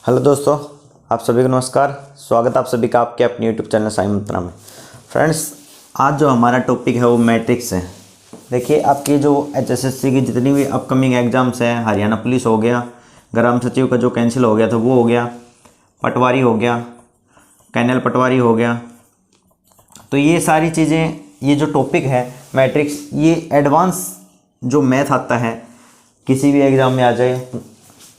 Hello दोस्तों, आप सभी को नमस्कार। स्वागत है आप सभी का आपके अपने यूट्यूब चैनल साई मंत्रा में। फ्रेंड्स, आज जो हमारा टॉपिक है वो मैट्रिक्स है। देखिए, आपकी जो एचएसएससी की जितनी भी अपकमिंग एग्जाम्स हैं, हरियाणा पुलिस हो गया, ग्राम सचिव का जो कैंसिल हो गया था वो हो गया, पटवारी हो गया, कैनल पटवारी हो गया, तो ये सारी चीज़ें, ये जो टॉपिक है मैट्रिक्स, ये एडवांस जो मैथ आता है किसी भी एग्ज़ाम में आ जाए,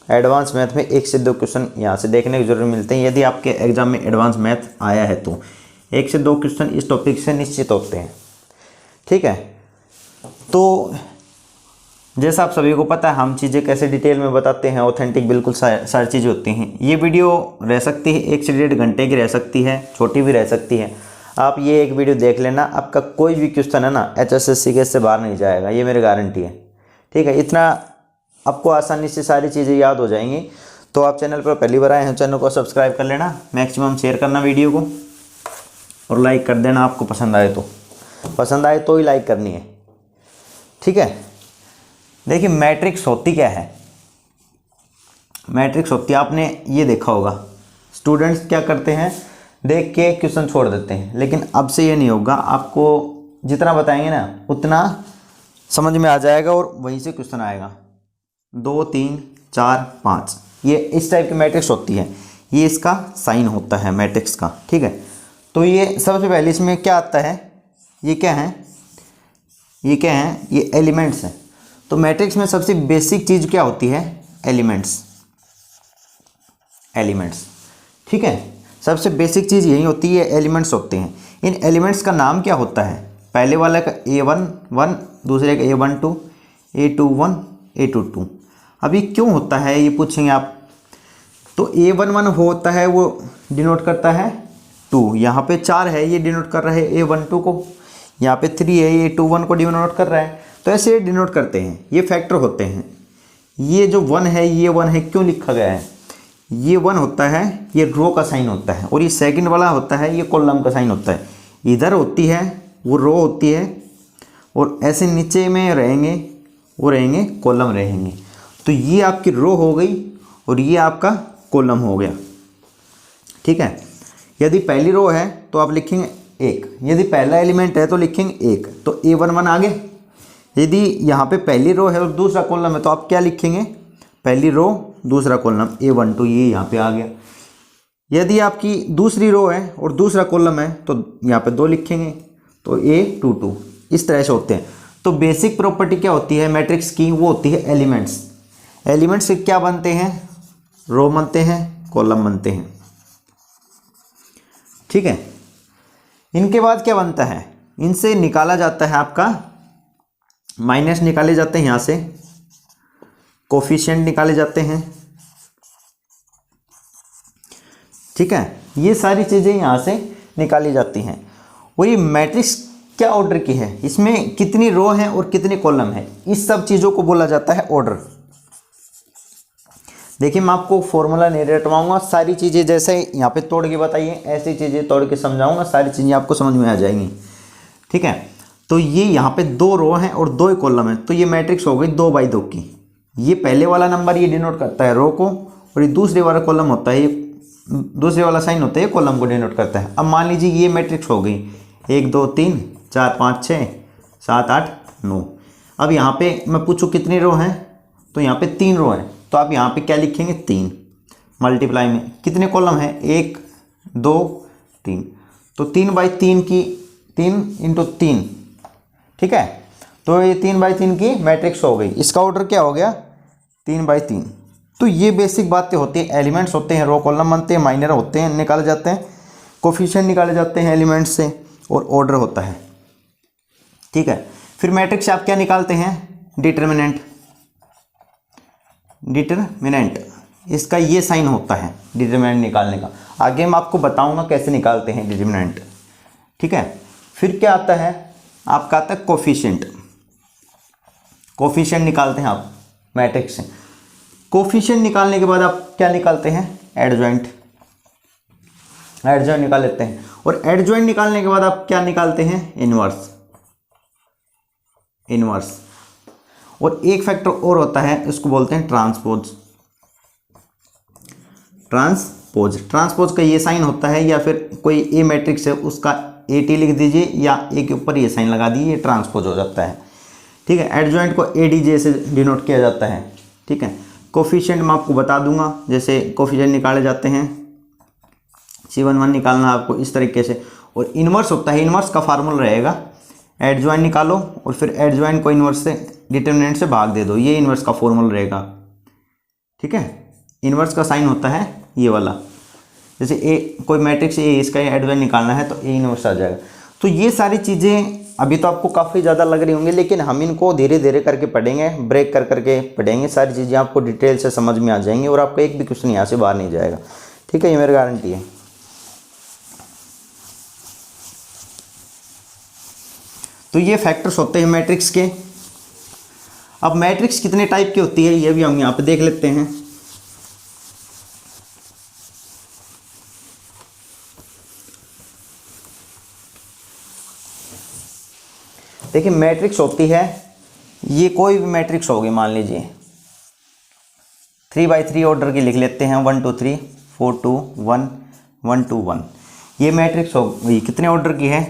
एडवांस मैथ में 1 से 2 क्वेश्चन यहाँ से देखने को जरूर मिलते हैं। यदि आपके एग्जाम में एडवांस मैथ आया है तो 1 से 2 क्वेश्चन इस टॉपिक से निश्चित होते हैं। ठीक है, तो जैसा आप सभी को पता है, हम चीज़ें कैसे डिटेल में बताते हैं, ऑथेंटिक बिल्कुल सारी चीज़ें होती हैं। ये वीडियो रह सकती है 1 से 1.5 घंटे की, रह सकती है, छोटी भी रह सकती है। आप ये एक वीडियो देख लेना, आपका कोई भी क्वेश्चन है ना एचएसएससी के से बाहर नहीं जाएगा, ये मेरी गारंटी है। ठीक है, इतना आपको आसानी से सारी चीज़ें याद हो जाएंगी। तो आप चैनल पर पहली बार आए हैं, चैनल को सब्सक्राइब कर लेना, मैक्सिमम शेयर करना वीडियो को और लाइक कर देना। आपको पसंद आए तो ही लाइक करनी है। ठीक है, देखिए मैट्रिक्स होती क्या है। मैट्रिक्स होती है, आपने ये देखा होगा, स्टूडेंट्स क्या करते हैं, देख के क्वेश्चन छोड़ देते हैं, लेकिन अब से ये नहीं होगा। आपको जितना बताएंगे ना उतना समझ में आ जाएगा और वहीं से क्वेश्चन आएगा। 2 3 4 5 ये इस टाइप की मैट्रिक्स होती है। ये इसका साइन होता है मैट्रिक्स का। ठीक है, तो ये सबसे पहले इसमें क्या आता है, ये क्या है, ये एलिमेंट्स हैं। तो मैट्रिक्स में सबसे बेसिक चीज़ क्या होती है, एलिमेंट्स। ठीक है, सबसे बेसिक चीज़ यही होती है, एलिमेंट्स होते हैं। इन एलिमेंट्स का नाम क्या होता है, पहले वाला का A11, दूसरे का A12, A21, A22। अभी क्यों होता है ये पूछेंगे आप। तो A11 होता है, वो डिनोट करता है 2, यहाँ पे 4 है, ये डिनोट कर रहा है A12 को, यहाँ पे 3 है, ये A21 को डिनोट कर रहा है। तो ऐसे डिनोट करते हैं, ये फैक्टर होते हैं। ये जो 1 है, ये 1 है, क्यों लिखा गया है, ये 1 होता है, ये रो का साइन होता है, और ये सेकंड वाला होता है, ये कॉलम का साइन होता है। इधर होती है वो रो होती है, और ऐसे नीचे में रहेंगे वो रहेंगे कॉलम रहेंगे। तो ये आपकी रो हो गई और ये आपका कॉलम हो गया। ठीक है, यदि पहली रो है तो आप लिखेंगे 1, यदि पहला एलिमेंट है तो लिखेंगे 1, तो A11 आ गए। यदि यहाँ पे पहली रो है और दूसरा कॉलम है तो आप क्या लिखेंगे, पहली रो दूसरा कॉलम A12, ये यहाँ पे आ गया। यदि आपकी दूसरी रो है और दूसरा कॉलम है तो यहाँ पे 2 लिखेंगे, तो A22। इस तरह से होते हैं। तो बेसिक प्रॉपर्टी क्या होती है मैट्रिक्स की, वो होती है एलिमेंट्स। एलिमेंट्स से क्या बनते हैं, रो बनते हैं, कॉलम बनते हैं। ठीक है, इनके बाद क्या बनता है, इनसे निकाला जाता है आपका, माइनस निकाले जाते हैं यहाँ से, कोफिशिएंट निकाले जाते हैं। ठीक है, ये सारी चीज़ें यहाँ से निकाली जाती हैं। और ये मैट्रिक्स क्या ऑर्डर की है, इसमें कितनी रो है और कितने कॉलम है, इस सब चीज़ों को बोला जाता है ऑर्डर। देखिए, मैं आपको फॉर्मूला नहीं रटवाऊंगा, सारी चीज़ें जैसे यहाँ पे तोड़ के बताइए, ऐसी चीज़ें तोड़ के समझाऊंगा, सारी चीज़ें आपको समझ में आ जाएंगी। ठीक है, तो ये यहाँ पे 2 रो हैं और 2 कॉलम है, तो ये मैट्रिक्स हो गई 2/2 की। ये पहले वाला नंबर ये डिनोट करता है रो को, और ये दूसरे वाला कॉलम होता है, ये दूसरे वाला साइन होता है, ये कॉलम को डिनोट करता है। अब मान लीजिए ये मैट्रिक्स हो गई 1 2 3 4 5 6 7 8 9। अब यहाँ पे मैं पूछूँ कितनी रो हैं, तो यहाँ पे 3 रो हैं, तो आप यहाँ पे क्या लिखेंगे, 3 मल्टीप्लाई में कितने कॉलम हैं, 1 2 3, तो 3/3 की 3 × 3। ठीक है, तो ये 3/3 की मैट्रिक्स हो गई। इसका ऑर्डर क्या हो गया, 3/3। तो ये बेसिक बातें होती हैं, एलिमेंट्स होते हैं, रो कॉलम बनते हैं, माइनर होते हैं, निकाले जाते हैं, कोफिशिएंट निकाले जाते हैं एलिमेंट्स से, और ऑर्डर होता है। ठीक है, फिर मैट्रिक्स से आप क्या निकालते हैं, डिटर्मिनेंट। इसका ये साइन होता है डिटर्मिनेंट निकालने का। आगे मैं आपको बताऊंगा कैसे निकालते हैं डिटर्मिनेंट। ठीक है, फिर क्या आता है, आपका आता है कोफिशिएंट। कोफिशिएंट निकालते हैं आप मैट्रिक्स से। कोफिशिएंट निकालने के बाद आप क्या निकालते हैं, एडजॉइंट निकाल लेते हैं। और एडजॉइंट निकालने के बाद आप क्या निकालते हैं, इनवर्स। और एक फैक्टर और होता है, इसको बोलते हैं ट्रांसपोज। ट्रांसपोज। ट्रांसपोज का ये साइन होता है, या फिर कोई ए मैट्रिक्स है उसका AT लिख दीजिए या ए के ऊपर ये साइन लगा दीजिए, ये ट्रांसपोज हो जाता है। ठीक है, एडजॉइंट को ADJ से डिनोट किया जाता है। ठीक है, कोफिशिएंट मैं आपको बता दूंगा, जैसे कोफिशिएंट निकाले जाते हैं, C11 निकालना है आपको इस तरीके से। और इन्वर्स होता है, इन्वर्स का फार्मूला रहेगा एडजॉइंट निकालो और फिर एडजॉइंट को इन्वर्स से डिटर्मिनेंट से भाग दे दो, ये इन्वर्स का फॉर्मूला रहेगा। ठीक है, इन्वर्स का साइन होता है ये वाला, जैसे ए कोई मैट्रिक्स ए, इसका एडजॉइंट निकालना है तो ए इन्वर्स आ जाएगा। तो ये सारी चीज़ें अभी तो आपको काफ़ी ज़्यादा लग रही होंगी, लेकिन हम इनको धीरे धीरे करके पढ़ेंगे, ब्रेक कर करके पढ़ेंगे, सारी चीज़ें आपको डिटेल से समझ में आ जाएंगी और आपका एक भी क्वेश्चन यहाँ से बाहर नहीं जाएगा। ठीक है, ये मेरी गारंटी है। तो ये फैक्टर्स होते हैं मैट्रिक्स के। अब मैट्रिक्स कितने टाइप की होती है ये भी हम यहाँ पे देख लेते हैं। देखिए मैट्रिक्स होती है, ये कोई भी मैट्रिक्स होगी, मान लीजिए 3x3 ऑर्डर की लिख लेते हैं, 1 2 3 4 2 1 1 2 1। ये मैट्रिक्स होगी कितने ऑर्डर की है?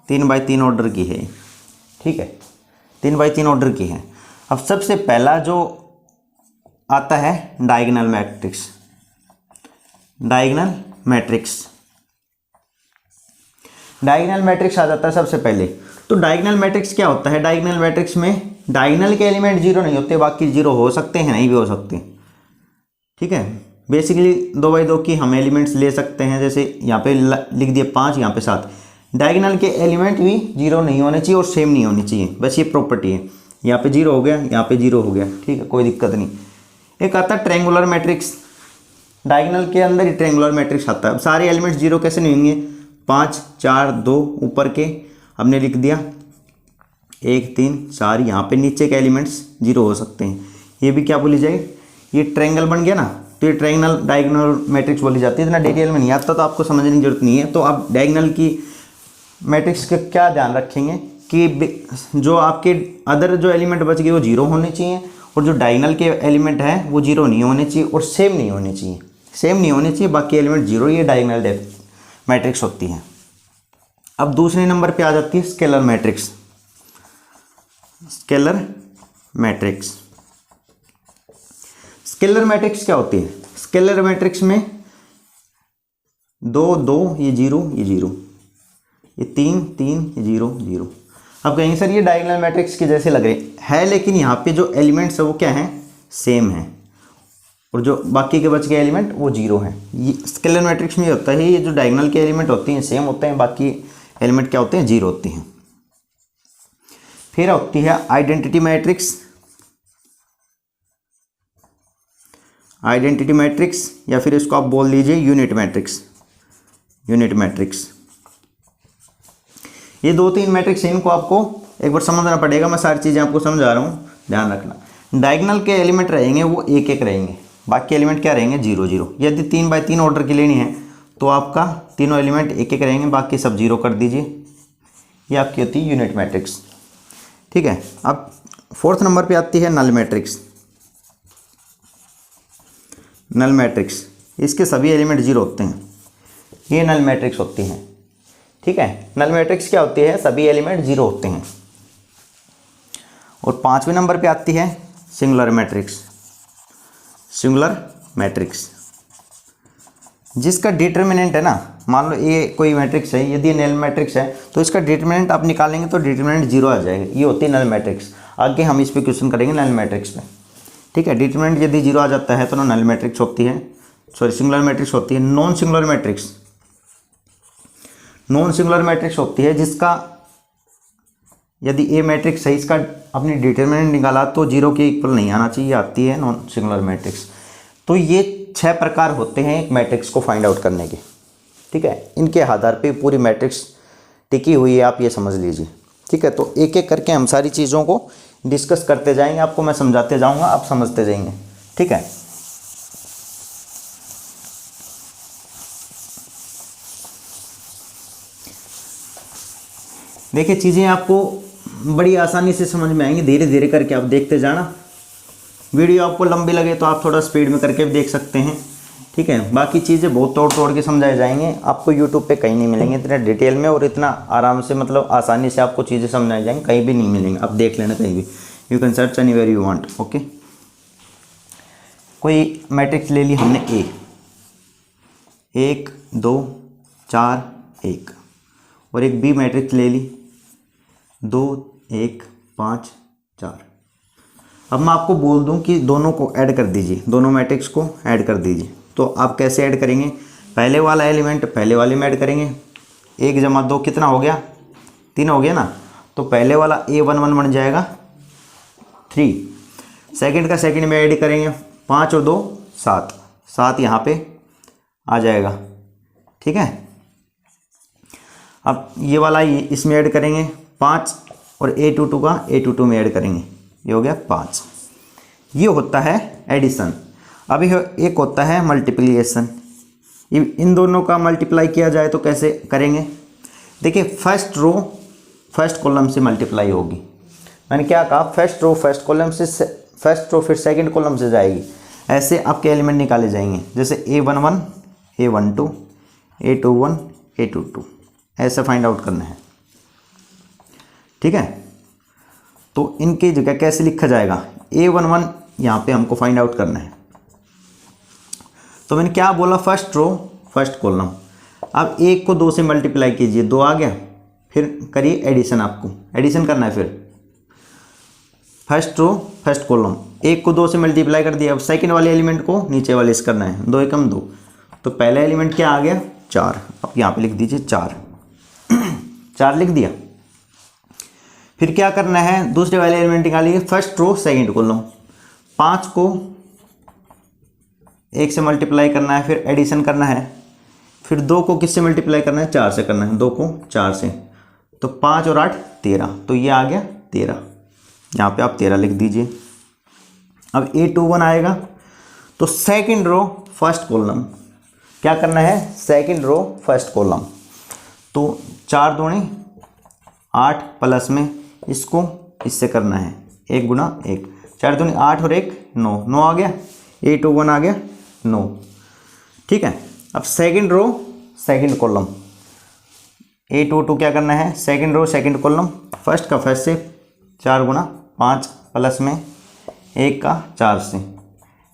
3x3 ऑर्डर की है। ठीक है, 3x3 ऑर्डर की है। अब सबसे पहला जो आता है diagonal matrix. Diagonal matrix, diagonal matrix आ जाता है सबसे पहले। तो डायगोनल मैट्रिक्स क्या होता है? डायगोनल मैट्रिक्स में डायगोनल के एलिमेंट जीरो नहीं होते, बाकी जीरो हो सकते हैं, नहीं भी हो सकते। ठीक है, बेसिकली 2x2 की हम एलिमेंट्स ले सकते हैं, जैसे यहाँ पे लिख दिए 5, यहाँ पे 7। डायगोनल के एलिमेंट भी जीरो नहीं होने चाहिए और सेम नहीं होने चाहिए, बस ये प्रॉपर्टी है। यहाँ पे जीरो हो गया, यहाँ पे जीरो हो गया, ठीक है, कोई दिक्कत नहीं। एक आता है ट्रायंगुलर मैट्रिक्स, डायगोनल के अंदर ही ट्रायंगुलर मैट्रिक्स आता है। अब सारे एलिमेंट्स जीरो कैसे नहीं होंगे? 5 4 2 ऊपर के हमने लिख दिया, 1 3 4, यहाँ पे नीचे के एलिमेंट्स जीरो हो सकते हैं। ये भी क्या बोली जाए? ये ट्रायंगल बन गया ना, तो ये ट्रायंगल डायगोनल मैट्रिक्स बोली जाती है। इतना डिटेल में नहीं आता तो आपको समझने की जरूरत नहीं है। तो आप डायगोनल की मैट्रिक्स का क्या ध्यान रखेंगे कि जो आपके अदर जो एलिमेंट बच गए वो जीरो होने चाहिए, और जो डायगोनल के एलिमेंट हैं वो जीरो नहीं होने चाहिए और सेम नहीं होने चाहिए। सेम नहीं होने चाहिए, बाकी एलिमेंट जीरो, ये डायगोनल मैट्रिक्स होती है। अब दूसरे नंबर पे आ जाती है scalar matrix. Scalar matrix, scalar matrix क्या होती है? स्केलर मैट्रिक्स में 2 2 ये जीरो, ये जीरो, ये 3 3 ये जीरो जीरो। अब कहेंगे सर ये डायगोनल मैट्रिक्स के जैसे लग रहे हैं, लेकिन यहाँ पे जो एलिमेंट्स है वो क्या है? सेम है, और जो बाकी के बच गए एलिमेंट वो जीरो हैं। ये स्केलर मैट्रिक्स में होता है, ये जो डायगोनल के एलिमेंट होते हैं सेम होते हैं, बाकी एलिमेंट क्या होते हैं? जीरो होते हैं। फिर होती है आइडेंटिटी मैट्रिक्स। आइडेंटिटी मैट्रिक्स, या फिर इसको आप बोल दीजिए यूनिट मैट्रिक्स। यूनिट मैट्रिक्स, ये 2-3 मैट्रिक्स हैं, इनको आपको एक बार समझना पड़ेगा। मैं सारी चीज़ें आपको समझा रहा हूँ, ध्यान रखना। डायगोनल के एलिमेंट रहेंगे वो 1 1 रहेंगे, बाकी एलिमेंट क्या रहेंगे? 0 0। यदि 3x3 ऑर्डर की लेनी है तो आपका तीनों एलिमेंट 1 1 रहेंगे, बाकी सब जीरो कर दीजिए। ये आपकी होती है यूनिट मैट्रिक्स। ठीक है, अब 4th नंबर पे आती है नल मैट्रिक्स। नल मैट्रिक्स, इसके सभी एलिमेंट जीरो होते हैं, ये नल मैट्रिक्स होती हैं। ठीक है, नल मैट्रिक्स क्या होती है? सभी एलिमेंट जीरो होते हैं। और 5वें नंबर पे आती है सिंगुलर मैट्रिक्स। सिंगुलर मैट्रिक्स, जिसका डिटर्मिनेंट है ना, मान लो ये कोई मैट्रिक्स है, यदि नल मैट्रिक्स है तो इसका डिटर्मिनेंट आप निकालेंगे तो डिटर्मिनेंट जीरो आ जाएगा। ये होती है नल मैट्रिक्स। आगे हम इस पे क्वेश्चन करेंगे नल मैट्रिक्स पे। ठीक है, डिटर्मिनेंट यदि जीरो आ जाता है तो नल मैट्रिक्स होती है, सॉरी सिंगुलर मैट्रिक्स होती है। Non singular matrix, non singular matrix होती है जिसका यदि ए मैट्रिक्स है, इसका अपनी डिटर्मिनेंट निकाला तो जीरो के इक्वल नहीं आना चाहिए, आती है नॉन सिंगुलर मैट्रिक्स। तो ये 6 प्रकार होते हैं एक मैट्रिक्स को फाइंड आउट करने के। ठीक है, इनके आधार पे पूरी मैट्रिक्स टिकी हुई है, आप ये समझ लीजिए। ठीक है, तो एक एक करके हम सारी चीज़ों को डिस्कस करते जाएंगे, आपको मैं समझाते जाऊंगा, आप समझते जाएंगे। ठीक है, देखिए चीज़ें आपको बड़ी आसानी से समझ में आएंगी, धीरे धीरे करके आप देखते जाना। वीडियो आपको लंबी लगे तो आप थोड़ा स्पीड में करके भी देख सकते हैं। ठीक है। बाकी चीज़ें बहुत तोड़ तोड़ के समझाए जाएंगे, आपको यूट्यूब पे कहीं नहीं मिलेंगे इतने डिटेल में और इतना आराम से, मतलब आसानी से आपको चीज़ें समझाई जाएंगी, कहीं भी नहीं मिलेंगे। आप देख लेना कहीं भी, you can search anywhere you want. Okay, कोई मैट्रिक्स ले ली हमने ए, 1 2 4 1, और एक बी मैट्रिक्स ले ली 2 1 5 4। अब मैं आपको बोल दूं कि दोनों को ऐड कर दीजिए, दोनों मैट्रिक्स को ऐड कर दीजिए, तो आप कैसे ऐड करेंगे? पहले वाला एलिमेंट पहले वाले में ऐड करेंगे, 1 जमा 2 कितना हो गया? 3 हो गया ना। तो पहले वाला A11 बन जाएगा 3, सेकंड का सेकंड में ऐड करेंगे, 5 और 2 7, 7 यहाँ पे आ जाएगा। ठीक है, अब ये वाला इसमें ऐड करेंगे 5, और A22 का A22 में ऐड करेंगे, ये हो गया 5। ये होता है एडिशन। अभी एक होता है मल्टीप्लिकेशन। इन दोनों का मल्टीप्लाई किया जाए तो कैसे करेंगे? देखिए, फर्स्ट रो फर्स्ट कॉलम से मल्टीप्लाई होगी। मैंने क्या कहा? फर्स्ट रो फर्स्ट कॉलम से, फर्स्ट रो फिर सेकंड कॉलम से जाएगी। ऐसे आपके एलिमेंट निकाले जाएंगे, जैसे A11 A12 A21 A22, ऐसे फाइंड आउट करना है। ठीक है, तो इनकी जगह कैसे लिखा जाएगा? A11 यहाँ पे हमको फाइंड आउट करना है। तो मैंने क्या बोला? First row first column. अब 1 को 2 से मल्टीप्लाई कीजिए, 2 आ गया, फिर करिए एडिशन। आपको एडिशन करना है, फिर फर्स्ट रो फर्स्ट कॉलम, 1 को 2 से मल्टीप्लाई कर दिया। अब सेकंड वाले एलिमेंट को नीचे वाले से करना है, 2 एकम 2, तो पहला एलिमेंट क्या आ गया? 4। अब यहाँ पे लिख दीजिए 4 4 लिख दिया। फिर क्या करना है? दूसरे वाले एलिमेंट निकालिए, फर्स्ट रो सेकंड कॉलम, 5 को 1 से मल्टीप्लाई करना है, फिर एडिशन करना है। फिर 2 को किससे मल्टीप्लाई करना है? 4 से करना है, 2 को 4 से, तो 5 और 8 13, तो ये आ गया 13। यहाँ पे आप 13 लिख दीजिए। अब A21 आएगा, तो सेकंड रो फर्स्ट कॉलम, क्या करना है? सेकंड रो फर्स्ट कॉलम, तो 4 दूनी 8 प्लस में इसको इससे करना है, 1 गुना 1, 4 दूनी 8 और 1 9, 9 आ गया, A21 आ गया 9। ठीक है, अब second row second column, A22 क्या करना है? Second row second column, first का फर्स्ट से, 4 गुना 5 प्लस में 1 का 4 से,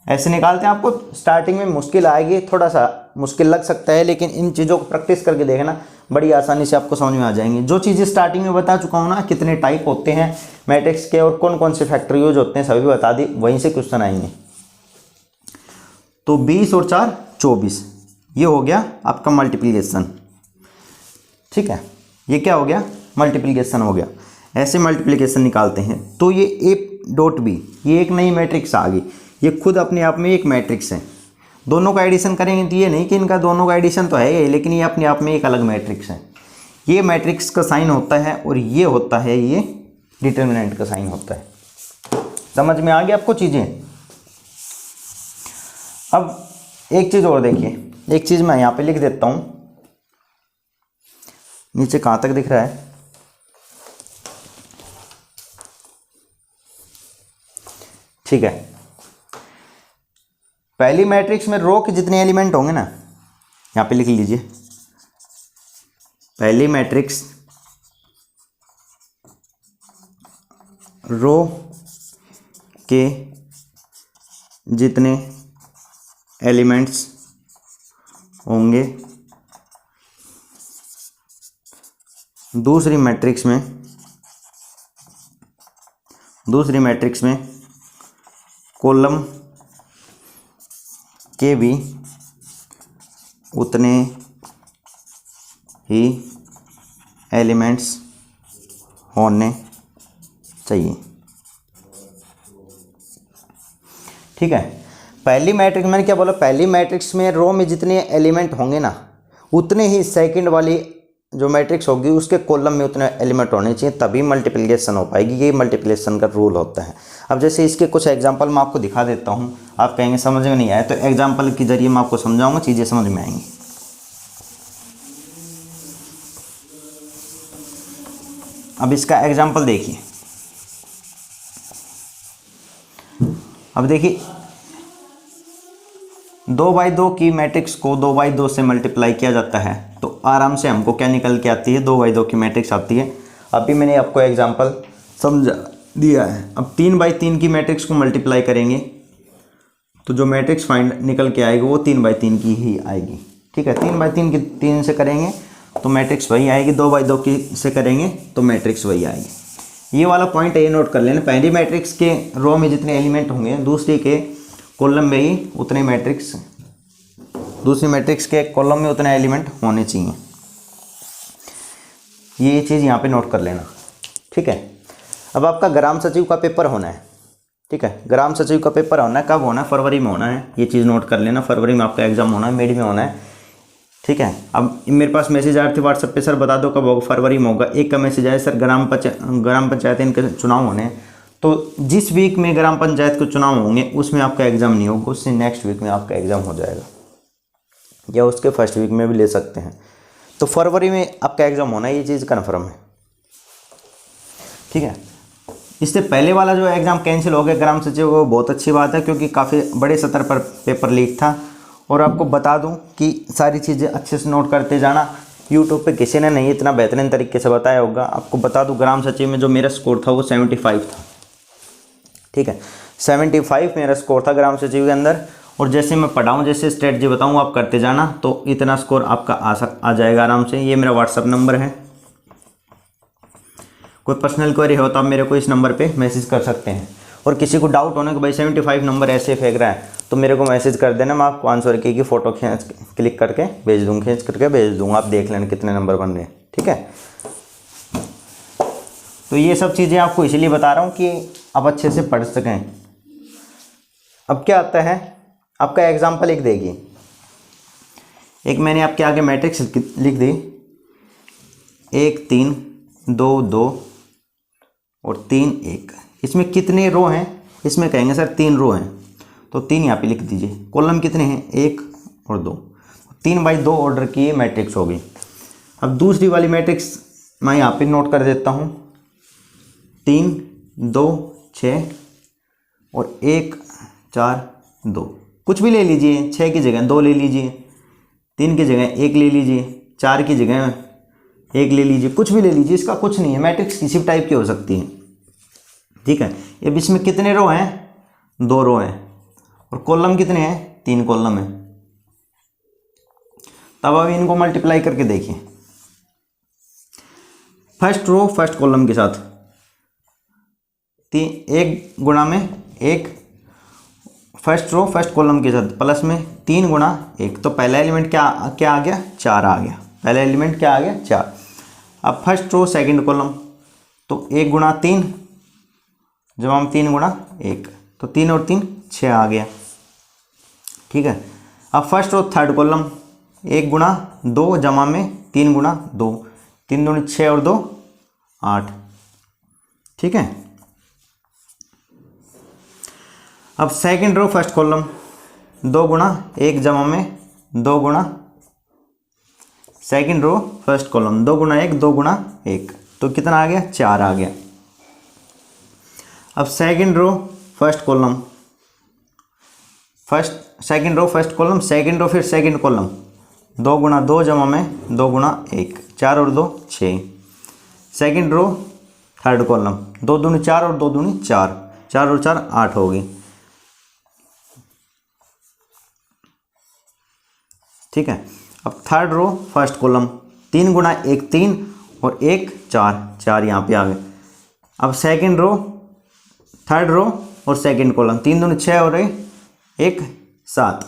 ऐसे निकालते हैं। आपको स्टार्टिंग में मुश्किल आएगी, थोड़ा सा मुश्किल लग सकता है, लेकिन इन चीज़ों को प्रैक्टिस करके देखना, बड़ी आसानी से आपको समझ में आ जाएंगी। जो चीज़ें स्टार्टिंग में बता चुका हूँ ना, कितने टाइप होते हैं मैट्रिक्स के और कौन कौन से फैक्टर यूज होते हैं, सभी बता दी, वहीं से क्वेश्चन आएंगे। तो 20 और 4 24, ये हो गया आपका मल्टीप्लिकेशन। ठीक है, ये क्या हो गया? मल्टीप्लिकेशन हो गया। ऐसे मल्टीप्लिकेशन निकालते हैं। तो ये A.B, ये एक नई मैट्रिक्स आ गई, ये खुद अपने आप में एक मैट्रिक्स है। दोनों का एडिशन करेंगे तो ये नहीं कि इनका दोनों का एडिशन तो है, लेकिन ये अपने आप में एक अलग मैट्रिक्स है। ये मैट्रिक्स का साइन होता है और ये होता है, ये डिटर्मिनेंट का साइन होता है। समझ में आ गया आपको चीज़ें? अब एक चीज़ और देखिए, एक चीज़ मैं यहाँ पे लिख देता हूँ, नीचे कहाँ तक दिख रहा है? ठीक है, पहली मैट्रिक्स में रो के जितने एलिमेंट होंगे ना, यहाँ पे लिख लीजिए, पहली मैट्रिक्स रो के जितने एलिमेंट्स होंगे, दूसरी मैट्रिक्स में कॉलम के भी उतने ही एलिमेंट्स होने चाहिए। ठीक है, पहली मैट्रिक्स मैंने क्या बोला? पहली मैट्रिक्स में रो में जितने एलिमेंट होंगे ना, उतने ही सेकंड वाली जो मैट्रिक्स होगी उसके कॉलम में उतने एलिमेंट होने चाहिए, तभी मल्टीप्लिकेशन हो पाएगी। ये मल्टीप्लिकेशन का रूल होता है। अब जैसे इसके कुछ एग्जांपल मैं आपको दिखा देता हूँ, आप कहेंगे समझ में नहीं आया, तो एग्जांपल के जरिए मैं आपको समझाऊंगा, चीज़ें समझ में आएंगी। अब इसका एग्जाम्पल देखिए, अब देखिए 2/2 की मैट्रिक्स को 2/2 से मल्टीप्लाई किया जाता है तो आराम से हमको क्या निकल के आती है, 2/2 की मैट्रिक्स आती है। अभी मैंने आपको एग्जांपल समझा दिया है। अब 3/3 की मैट्रिक्स को मल्टीप्लाई करेंगे तो जो मैट्रिक्स फाइंड निकल के आएगी वो 3/3 की ही आएगी। ठीक है, 3/3 की 3 से करेंगे तो मैट्रिक्स वही आएगी, 2/2 की से करेंगे तो मैट्रिक्स वही आएगी। ये वाला पॉइंट ये नोट कर लेना, पहली मैट्रिक्स के रो में जितने एलिमेंट होंगे दूसरी के कॉलम में ही उतने मैट्रिक्स, दूसरी मैट्रिक्स के कॉलम में उतने एलिमेंट होने चाहिए। ये चीज़ यहाँ पे नोट कर लेना। ठीक है, अब आपका ग्राम सचिव का पेपर होना है। ठीक है, ग्राम सचिव का पेपर होना है, कब होना है, फरवरी में होना है। ये चीज़ नोट कर लेना, फरवरी में आपका एग्जाम होना है, मिड में होना है। ठीक है, अब मेरे पास मैसेज आ रहे थे व्हाट्सएप पे, सर बता दो कब होगा, फरवरी में होगा। एक का मैसेज आया, सर ग्राम पंचायत इनके चुनाव होने हैं, तो जिस वीक में ग्राम पंचायत के चुनाव होंगे उसमें आपका एग्ज़ाम नहीं होगा, उससे नेक्स्ट वीक में आपका एग्ज़ाम हो जाएगा, या उसके फर्स्ट वीक में भी ले सकते हैं। तो फरवरी में आपका एग्ज़ाम होना है, ये चीज़ कन्फर्म है। ठीक है, इससे पहले वाला जो एग्ज़ाम कैंसिल हो गया ग्राम सचिव, वो बहुत अच्छी बात है क्योंकि काफ़ी बड़े स्तर पर पेपर लीक था। और आपको बता दूं कि सारी चीज़ें अच्छे से नोट करते जाना, यूट्यूब पे किसी ने नहीं इतना बेहतरीन तरीके से बताया होगा। आपको बता दूं ग्राम सचिव में जो मेरा स्कोर था वो 75 था। ठीक है, 75 मेरा स्कोर था ग्राम सचिव के अंदर। और जैसे मैं पढ़ाऊँ, जैसे स्ट्रेटजी बताऊँ, आप करते जाना तो इतना स्कोर आपका आ जाएगा आराम से। ये मेरा व्हाट्सअप नंबर है, कोई पर्सनल क्वेरी हो तो आप मेरे को इस नंबर पे मैसेज कर सकते हैं। और किसी को डाउट होने कि भाई 75 नंबर ऐसे फेंक रहा है तो मेरे को मैसेज कर देना, मैं आपको आंसर की फ़ोटो क्लिक करके भेज दूँगा, खींच करके भेज दूँगा, आप देख लेना कितने नंबर बन रहे हैं। ठीक है, तो ये सब चीज़ें आपको इसीलिए बता रहा हूँ कि आप अच्छे से पढ़ सकें। अब क्या आता है, आपका एग्जाम्पल एक देखिए, एक मैंने आपके आगे मैट्रिक्स लिख दी, 1 3 2 2 और 3 1। इसमें कितने रो हैं, इसमें कहेंगे सर 3 रो हैं, तो 3 यहाँ पे लिख दीजिए। कॉलम कितने हैं, 1 और 2, 3/2 ऑर्डर की ये मैट्रिक्स होगी। अब दूसरी वाली मैट्रिक्स मैं यहाँ पे नोट कर देता हूँ, 3 2 6 और 1 4 2, कुछ भी ले लीजिए, 6 की जगह 2 ले लीजिए, 3 की जगह 1 ले लीजिए, 4 की जगह 1 ले लीजिए, कुछ भी ले लीजिए, इसका कुछ नहीं है, मैट्रिक्स किसी भी टाइप की हो सकती है। ठीक है, अब इसमें कितने रो हैं, 2 रो हैं, और कॉलम कितने हैं, 3 कॉलम हैं। तब अब इनको मल्टीप्लाई करके देखिए, फर्स्ट रो फर्स्ट कॉलम के साथ 1 गुणा में 1, फर्स्ट रो फर्स्ट कॉलम के साथ प्लस में 3 गुणा 1, तो पहला एलिमेंट क्या आ गया, 4 आ गया। पहला एलिमेंट क्या आ गया, 4। अब फर्स्ट रो सेकंड कॉलम, तो 1 गुणा 3 जमा में 3 गुणा 1, तो 3 और 3 6 आ गया। ठीक है, अब फर्स्ट रो थर्ड कॉलम, 1 गुणा 2 जमा में 3 गुणा 2, 3 दूनी 6 और 2 8। ठीक है, अब सेकंड रो फर्स्ट कॉलम, 2 गुणा 1 जमा में 2 गुणा, सेकंड रो फर्स्ट कॉलम 2 गुणा 1 2 गुणा 1, तो कितना आ गया, 4 आ गया। अब second row first column, second row first column, second row फिर सेकंड कॉलम, 2 गुणा 2 जमा में 2 गुणा 1, 4 और 2 6। सेकंड रो थर्ड कॉलम, 2 दूनी 4 और 2 दूनी 4, 4 और 4 8 होगी। ठीक है, अब थर्ड रो फर्स्ट कॉलम, 3 गुणा 1 3 और 1 4, 4 यहाँ पे आ गए। अब सेकंड रो थर्ड रो और सेकंड कॉलम, 3 दूनी 6 और 1 7,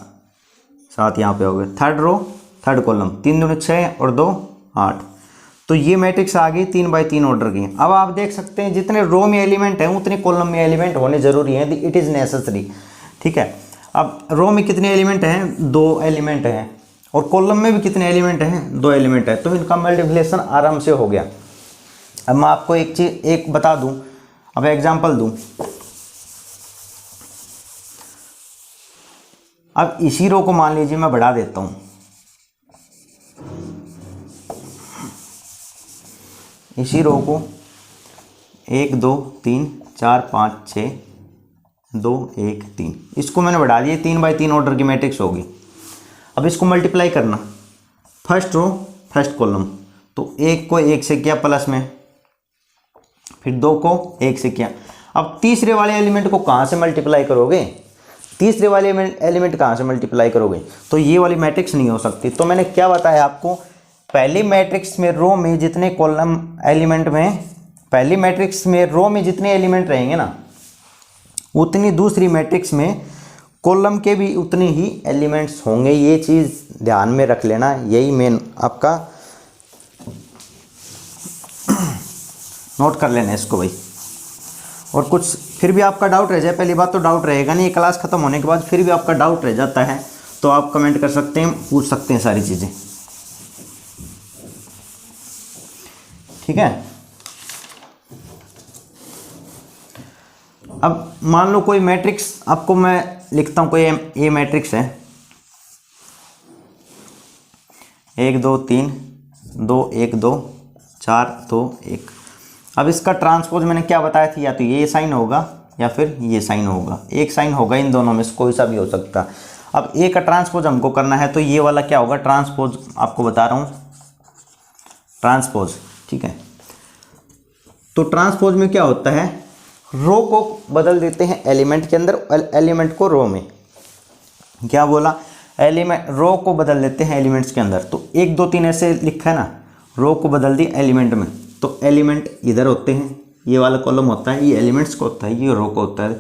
7 यहाँ पे हो गए। थर्ड रो थर्ड कॉलम, 3 दूनी 6 और 2 8, तो ये मैट्रिक्स आ गई 3/3 ऑर्डर की। अब आप देख सकते हैं जितने रो में एलिमेंट हैं उतने कॉलम में एलिमेंट होने जरूरी है, इट इज़ नेसेसरी। ठीक है, अब रो में कितने एलिमेंट हैं, 2 एलिमेंट हैं, और कॉलम में भी कितने एलिमेंट हैं, 2 एलिमेंट है, तो इनका मल्टीप्लिकेशन आराम से हो गया। अब मैं आपको एक चीज़ एक बता दूं, अब एग्जांपल दूं। अब इसी रो को मान लीजिए मैं बढ़ा देता हूं, इसी रो को 1 2 3 4 5 6 2 1 3, इसको मैंने बढ़ा दिया, 3 बाई 3 ऑर्डर की मैट्रिक्स होगी। अब इसको मल्टीप्लाई करना, फर्स्ट रो फर्स्ट कॉलम, तो 1 को 1 से किया प्लस में, फिर 2 को 1 से किया। अब तीसरे वाले एलिमेंट को कहाँ से मल्टीप्लाई करोगे, तीसरे वाले एलिमेंट कहाँ से मल्टीप्लाई करोगे, तो ये वाली मैट्रिक्स नहीं हो सकती। तो मैंने क्या बताया आपको, पहली मैट्रिक्स में रो में जितने कॉलम एलिमेंट में, पहली मैट्रिक्स में रो में जितने एलिमेंट रहेंगे ना, उतनी दूसरी मैट्रिक्स में कॉलम के भी उतने ही एलिमेंट्स होंगे। ये चीज़ ध्यान में रख लेना, यही मेन आपका नोट कर लेना इसको भाई। और कुछ फिर भी आपका डाउट रह जाए, पहली बात तो डाउट रहेगा नहीं, क्लास ख़त्म होने के बाद फिर भी आपका डाउट रह जाता है तो आप कमेंट कर सकते हैं, पूछ सकते हैं सारी चीज़ें, ठीक है। अब मान लो कोई मैट्रिक्स आपको मैं लिखता हूँ, कोई ए मैट्रिक्स है, 1 2 3 2 1 2 4 2 1। अब इसका ट्रांसपोज मैंने क्या बताया था, या तो ये साइन होगा या फिर ये साइन होगा, एक साइन होगा, इन दोनों में से कोई सा भी हो सकता। अब ए का ट्रांसपोज हमको करना है, तो ये वाला क्या होगा, ट्रांसपोज आपको बता रहा हूँ, ट्रांसपोज, ठीक है। तो ट्रांसपोज में क्या होता है, रो को बदल देते हैं एलिमेंट के अंदर, एलिमेंट को रो में, क्या बोला, एलिमेंट रो को बदल देते हैं एलिमेंट्स के अंदर। तो 1 2 3 ऐसे लिखा है ना, रो को बदल दी एलिमेंट में, तो एलिमेंट इधर होते हैं, ये वाला कॉलम होता है, ये एलिमेंट्स को होता है, ये रो को होता है।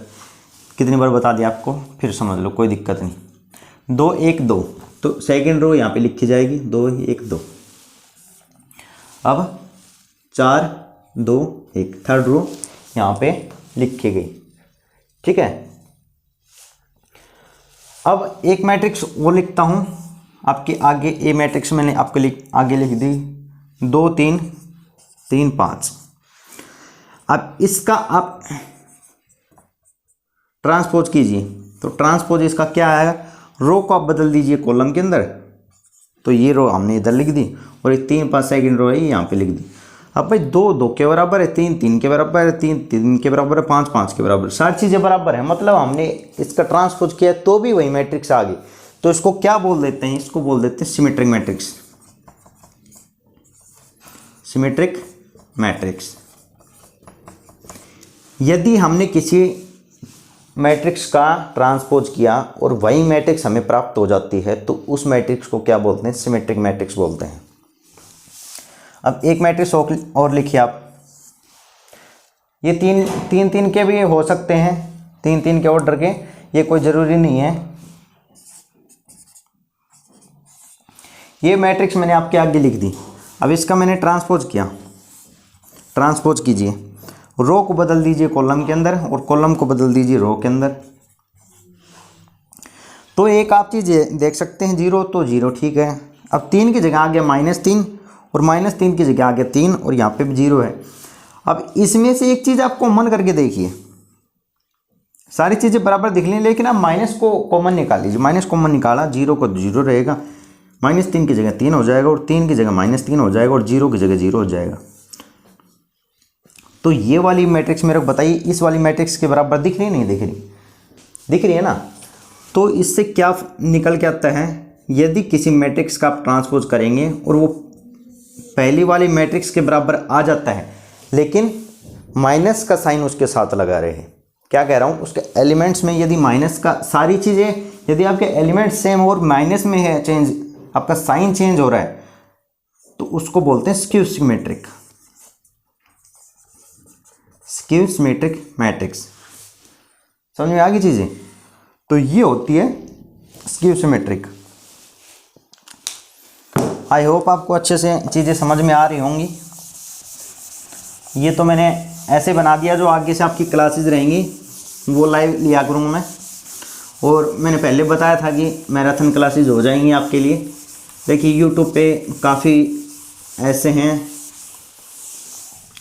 कितनी बार बता दिया आपको, फिर समझ लो, कोई दिक्कत नहीं। 2 1 2, तो सेकेंड रो यहाँ पे लिखी जाएगी, 2 1 2। अब 4 2 1, थर्ड रो यहाँ पे लिखी गई, ठीक है। अब एक मैट्रिक्स वो लिखता हूँ आपके आगे, ए मैट्रिक्स मैंने आपके आगे लिख दी, 2 3 3 5। अब इसका आप ट्रांसपोज कीजिए, तो ट्रांसपोज इसका क्या आएगा, रो को आप बदल दीजिए कॉलम के अंदर, तो ये रो हमने इधर लिख दी, और ये 3 5 सेकेंड रो है यहाँ पे लिख दी। अब भाई 2 2 के बराबर है, 3 3 के बराबर है, 3 3 के बराबर है, 5 5 के बराबर, सारी चीज़ें बराबर है, मतलब हमने इसका ट्रांसपोज किया तो भी वही मैट्रिक्स आ गई। तो इसको क्या बोल देते हैं, इसको बोल देते हैं सिमेट्रिक मैट्रिक्स, सिमेट्रिक मैट्रिक्स। यदि हमने किसी मैट्रिक्स का ट्रांसपोज किया और वही मैट्रिक्स हमें प्राप्त हो जाती है, तो उस मैट्रिक्स को क्या बोलते हैं, सिमेट्रिक मैट्रिक्स बोलते हैं। अब एक मैट्रिक्स और लिखिए आप, ये 3 3 के भी हो सकते हैं, 3 3 के ऑर्डर के, ये कोई ज़रूरी नहीं है। ये मैट्रिक्स मैंने आपके आगे लिख दी। अब इसका मैंने ट्रांसपोज किया, ट्रांसपोज कीजिए, रो को बदल दीजिए कॉलम के अंदर और कॉलम को बदल दीजिए रो के अंदर। तो एक आप चीज़ देख सकते हैं, 0 तो 0, ठीक है। अब 3 की जगह आ गया -3 और -3 की जगह आ गया 3 और यहाँ पे भी 0 है। अब इसमें से एक चीज़ आप कॉमन करके देखिए, सारी चीज़ें बराबर दिख ली, लेकिन आप माइनस को कॉमन निकाल लीजिए, माइनस कॉमन निकाला, 0 को 0 रहेगा, -3 की जगह 3 हो जाएगा और 3 की जगह -3 हो जाएगा और 0 की जगह 0 हो जाएगा। तो ये वाली मैट्रिक्स मेरे को बताइए, इस वाली मैट्रिक्स के बराबर दिख रही नहीं दिख रही, दिख रही है ना। तो इससे क्या निकल के आता है, यदि किसी मैट्रिक्स का आप ट्रांसपोज करेंगे और वो पहली वाली मैट्रिक्स के बराबर आ जाता है, लेकिन माइनस का साइन उसके साथ लगा रहे हैं, क्या कह रहा हूँ, उसके एलिमेंट्स में यदि माइनस का, सारी चीज़ें यदि आपके एलिमेंट्स सेम और माइनस में है चेंज, आपका साइन चेंज हो रहा है, तो उसको बोलते हैं skew symmetric, skew symmetric matrix. समझ में आ गई चीज़ें। तो ये होती है स्क्यू सिमेट्रिक। आई होप आपको अच्छे से चीज़ें समझ में आ रही होंगी। ये तो मैंने ऐसे बना दिया, जो आगे से आपकी क्लासेस रहेंगी वो लाइव लिया करूँगा मैं। और मैंने पहले बताया था कि मैराथन क्लासेस हो जाएंगी आपके लिए। देखिए यूट्यूब पे काफ़ी ऐसे हैं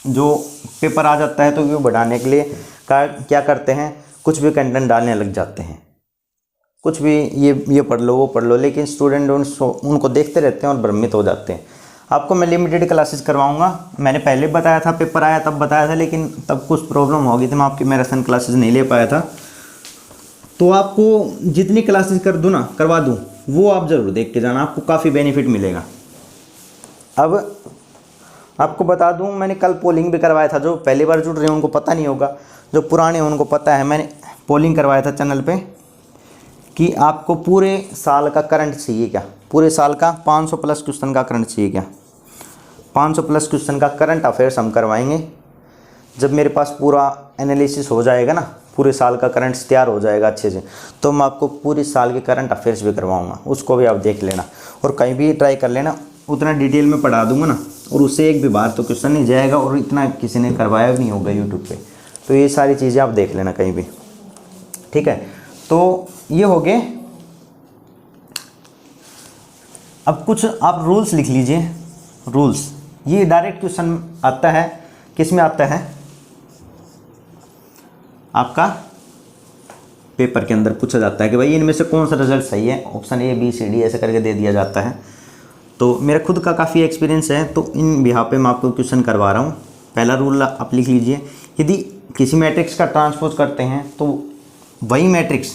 जो पेपर आ जाता है तो व्यू बढ़ाने के लिए क्या करते हैं, कुछ भी कंटेंट डालने लग जाते हैं, कुछ भी ये पढ़ लो वो पढ़ लो, लेकिन स्टूडेंट उनको देखते रहते हैं और भ्रमित हो जाते हैं। आपको मैं लिमिटेड क्लासेस करवाऊंगा। मैंने पहले बताया था, पेपर आया तब बताया था, लेकिन तब कुछ प्रॉब्लम हो गई थी, मैं आपकी मैराथन क्लासेस नहीं ले पाया था। तो आपको जितनी क्लासेस कर दूँ ना करवा दूँ वो आप ज़रूर देख के जाना, आपको काफ़ी बेनिफिट मिलेगा। अब आपको बता दूं, मैंने कल पोलिंग भी करवाया था। जो पहली बार जुड़ रहे हैं उनको पता नहीं होगा, जो पुराने हैं उनको पता है। मैंने पोलिंग करवाया था चैनल पे कि आपको पूरे साल का करंट चाहिए क्या, पूरे साल का 500 प्लस क्वेश्चन का करंट चाहिए क्या। 500 प्लस क्वेश्चन का करंट अफेयर्स हम करवाएंगे। जब मेरे पास पूरा एनालिसिस हो जाएगा ना, पूरे साल का करंट तैयार हो जाएगा अच्छे से, तो मैं आपको पूरे साल के करंट अफेयर्स भी करवाऊँगा, उसको भी आप देख लेना और कहीं भी ट्राई कर लेना। उतना डिटेल में पढ़ा दूंगा ना, और उससे एक भी बार तो क्वेश्चन नहीं जाएगा, और इतना किसी ने करवाया भी नहीं होगा यूट्यूब पे। तो ये सारी चीज़ें आप देख लेना कहीं भी, ठीक है। तो ये हो गए। अब कुछ आप रूल्स लिख लीजिए। रूल्स, ये डायरेक्ट क्वेश्चन आता है, किस में आता है, आपका पेपर के अंदर पूछा जाता है कि भाई इनमें से कौन सा रिजल्ट सही है। Option A B C D ऐसे करके दे दिया जाता है। तो मेरा खुद का काफ़ी एक्सपीरियंस है, तो इन बिहाफ पे मैं आपको क्वेश्चन करवा रहा हूँ। पहला रूल आप लिख लीजिए, यदि किसी मैट्रिक्स का ट्रांसपोज करते हैं तो वही मैट्रिक्स,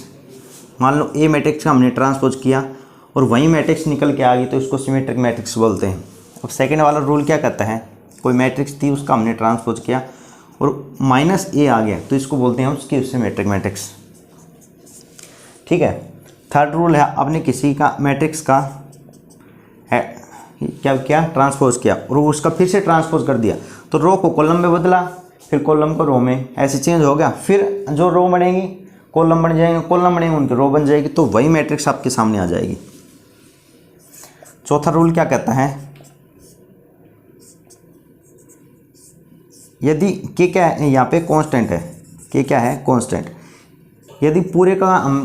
मान लो ए मैट्रिक्स का हमने ट्रांसपोज किया और वही मैट्रिक्स निकल के आ गई तो इसको सिमेट्रिक मैट्रिक्स बोलते हैं। अब सेकेंड वाला रूल क्या कहता है, कोई मैट्रिक्स थी उसका हमने ट्रांसपोज किया और माइनस ए आ गया तो इसको बोलते हैं उसकी सिमेट्रिक मैट्रिक्स, ठीक है। थर्ड रूल है, आपने किसी का मैट्रिक्स का क्या किया, ट्रांसपोज किया और उसका फिर से ट्रांसपोज कर दिया, तो रो को कॉलम में बदला, फिर कॉलम को रो में, ऐसे चेंज हो गया। फिर जो रो बनेगी कॉलम बन जाएंगे, कॉलम बनेंगे उनकी रो बन जाएगी, तो वही मैट्रिक्स आपके सामने आ जाएगी। चौथा रूल क्या कहता है, यदि के क्या है, यहाँ पे कांस्टेंट है, के क्या है, कांस्टेंट। यदि पूरे का हम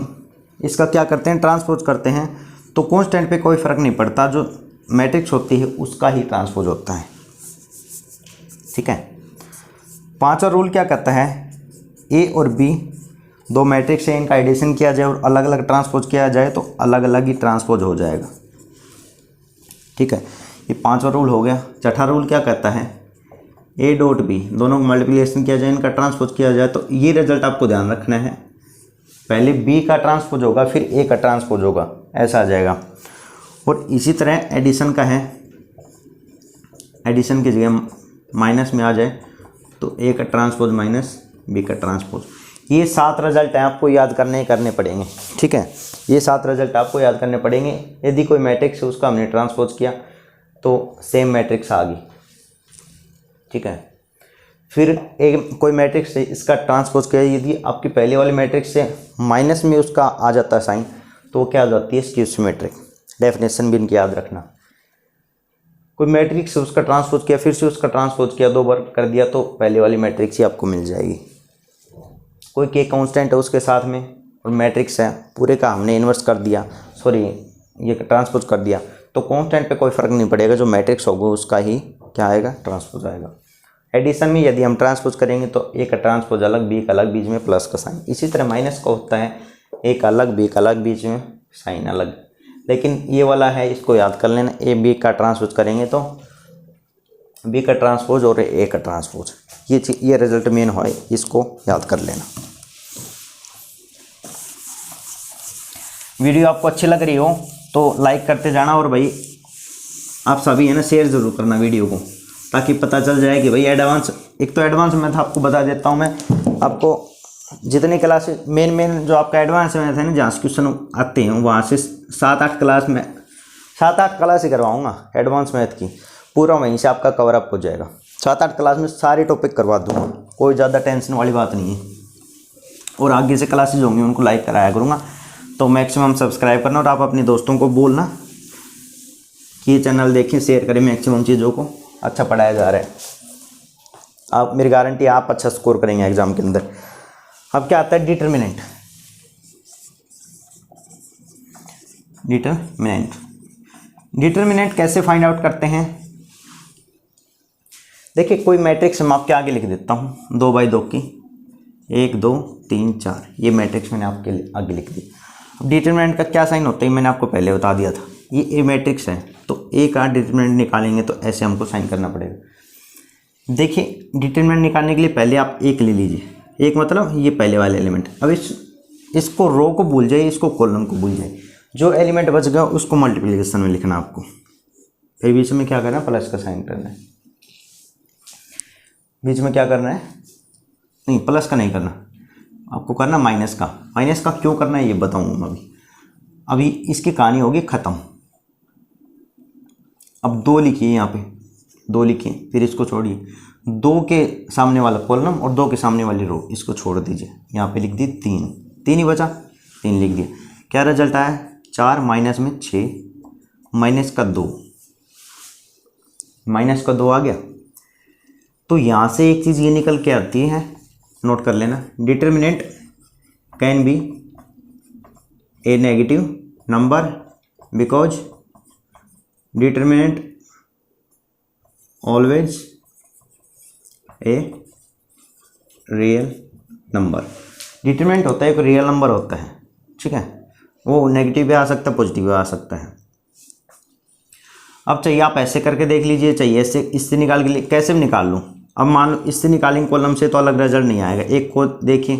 इसका क्या करते हैं, ट्रांसपोज करते हैं, तो कांस्टेंट पे कोई फ़र्क नहीं पड़ता, जो मैट्रिक्स होती है उसका ही ट्रांसपोज होता है, ठीक है। पांचवा रूल क्या कहता है, ए और बी दो मैट्रिक्स है, इनका एडिशन किया जाए और अलग अलग ट्रांसपोज किया जाए तो अलग अलग ही ट्रांसपोज हो जाएगा, ठीक है। ये पांचवा रूल हो गया। छठा रूल क्या कहता है, ए डॉट बी दोनों को मल्टीप्लिकेशन किया जाए, इनका ट्रांसपोज किया जाए, तो ये रिजल्ट आपको ध्यान रखना है, पहले बी का ट्रांसपोज होगा फिर ए का ट्रांसपोज होगा, ऐसा आ जाएगा। और इसी तरह एडिशन का है, एडिशन की जगह माइनस में आ जाए तो ए का ट्रांसपोज माइनस बी का ट्रांसपोज। ये 7 रिजल्ट हैं, आपको याद करने पड़ेंगे, ठीक है। ये 7 रिजल्ट आपको याद करने पड़ेंगे। यदि कोई मैट्रिक्स है उसका हमने ट्रांसपोज किया तो सेम मैट्रिक्स आ गई, ठीक है। फिर एक कोई मैट्रिक्स है इसका ट्रांसपोज किया, यदि आपकी पहले वाली मैट्रिक्स से माइनस में उसका आ जाता है साइन, तो वो क्या आ जाती है, इसकी सिमेट्रिक। डेफिनेशन भी इनकी याद रखना। कोई मैट्रिक्स है उसका ट्रांसपोज किया, फिर से उसका ट्रांसपोज किया, 2 बार कर दिया, तो पहले वाली मैट्रिक्स ही आपको मिल जाएगी। कोई के कांस्टेंट है उसके साथ में और मैट्रिक्स है, पूरे का हमने इन्वर्स कर दिया, सॉरी ये ट्रांसपोज कर दिया, तो कांस्टेंट पे कोई फ़र्क नहीं पड़ेगा, जो मैट्रिक्स होगा उसका ही क्या आएगा, ट्रांसपोज आएगा। एडिशन में यदि हम ट्रांसपोज करेंगे तो ए का ट्रांसपोज अलग, बी का अलग, बीच में प्लस का साइन। इसी तरह माइनस का होता है, ए का अलग, बी का अलग, बीच में साइन अलग। लेकिन ये वाला है, इसको याद कर लेना, ए बी का ट्रांसपोज करेंगे तो बी का ट्रांसपोज और ए का ट्रांसपोज, ये रिजल्ट मेन हो, इसको याद कर लेना। वीडियो आपको अच्छी लग रही हो तो लाइक करते जाना, और भाई आप सभी है ना शेयर ज़रूर करना वीडियो को, ताकि पता चल जाए कि भाई एडवांस, एक तो एडवांस मैथ आपको बता देता हूँ मैं आपको, जितनी क्लासेस मेन जो आपका एडवांस मैथ है ना, जहाँ से क्वेश्चन आते हैं वहाँ से 7-8 क्लास में 7-8 क्लास ही करवाऊँगा एडवांस मैथ की, पूरा वहीं से आपका कवर अप हो जाएगा। 7-8 क्लास में सारे टॉपिक करवा दूँगा, कोई ज़्यादा टेंशन वाली बात नहीं है। और आगे से क्लासेज होंगी उनको लाइक कराया करूँगा, तो मैक्सिमम सब्सक्राइब करना और आप अपने दोस्तों को बोलना कि ये चैनल देखें, शेयर करें, मैक्सिमम चीज़ों को अच्छा पढ़ाया जा रहा है। आप, मेरी गारंटी आप अच्छा स्कोर करेंगे एग्जाम के अंदर। अब क्या आता है, डिटर्मिनेंट। डिटर्मिनेंट कैसे फाइंड आउट करते हैं, देखिए कोई मैट्रिक्स मैं आपके आगे लिख देता हूँ, 2x2 की 1 2 3 4, ये मैट्रिक्स मैंने आपके आगे लिख दी। अब डिटर्मिनेंट का क्या साइन होता है मैंने आपको पहले बता दिया था, ये ए मैट्रिक्स है तो ए का डिटर्मिनेंट निकालेंगे तो ऐसे हमको साइन करना पड़ेगा। देखिए डिटर्मिनेंट निकालने के लिए पहले आप एक ले लीजिए, एक मतलब ये पहले वाले एलिमेंट। अब इस इसको रो को भूल जाइए, इसको कॉलम को भूल जाइए, जो एलिमेंट बच गया उसको मल्टीप्लिकेशन में लिखना आपको, फिर बीच में क्या करना है, प्लस का साइन करना है, बीच में क्या करना है, नहीं प्लस का नहीं करना, आपको करना माइनस का। माइनस का क्यों करना है ये बताऊंगा मैं अभी इसकी कहानी होगी ख़त्म। अब 2 लिखिए, यहाँ पे 2 लिखिए, फिर इसको छोड़िए, 2 के सामने वाला कॉलम और 2 के सामने वाली रो, इसको छोड़ दीजिए, यहाँ पे लिख दी 3, 3 ही बचा, 3 लिख दिया। क्या रिजल्ट आया, 4 माइनस में 6 माइनस का 2, माइनस का 2 आ गया। तो यहाँ से एक चीज़ ये निकल के आती है, नोट कर लेना, determinant can be A negative number because determinant always a real number. Determinant होता है एक रियल नंबर होता है, ठीक है, वो नेगेटिव भी आ सकता है, पॉजिटिव भी आ सकता है। अब चाहिए आप ऐसे करके देख लीजिए, चाहिए ऐसे, इससे निकाल के लिए कैसे भी निकाल लूँ। अब मान लो इससे निकालेंगे कॉलम से तो अलग रिजल्ट नहीं आएगा। एक को देखिए,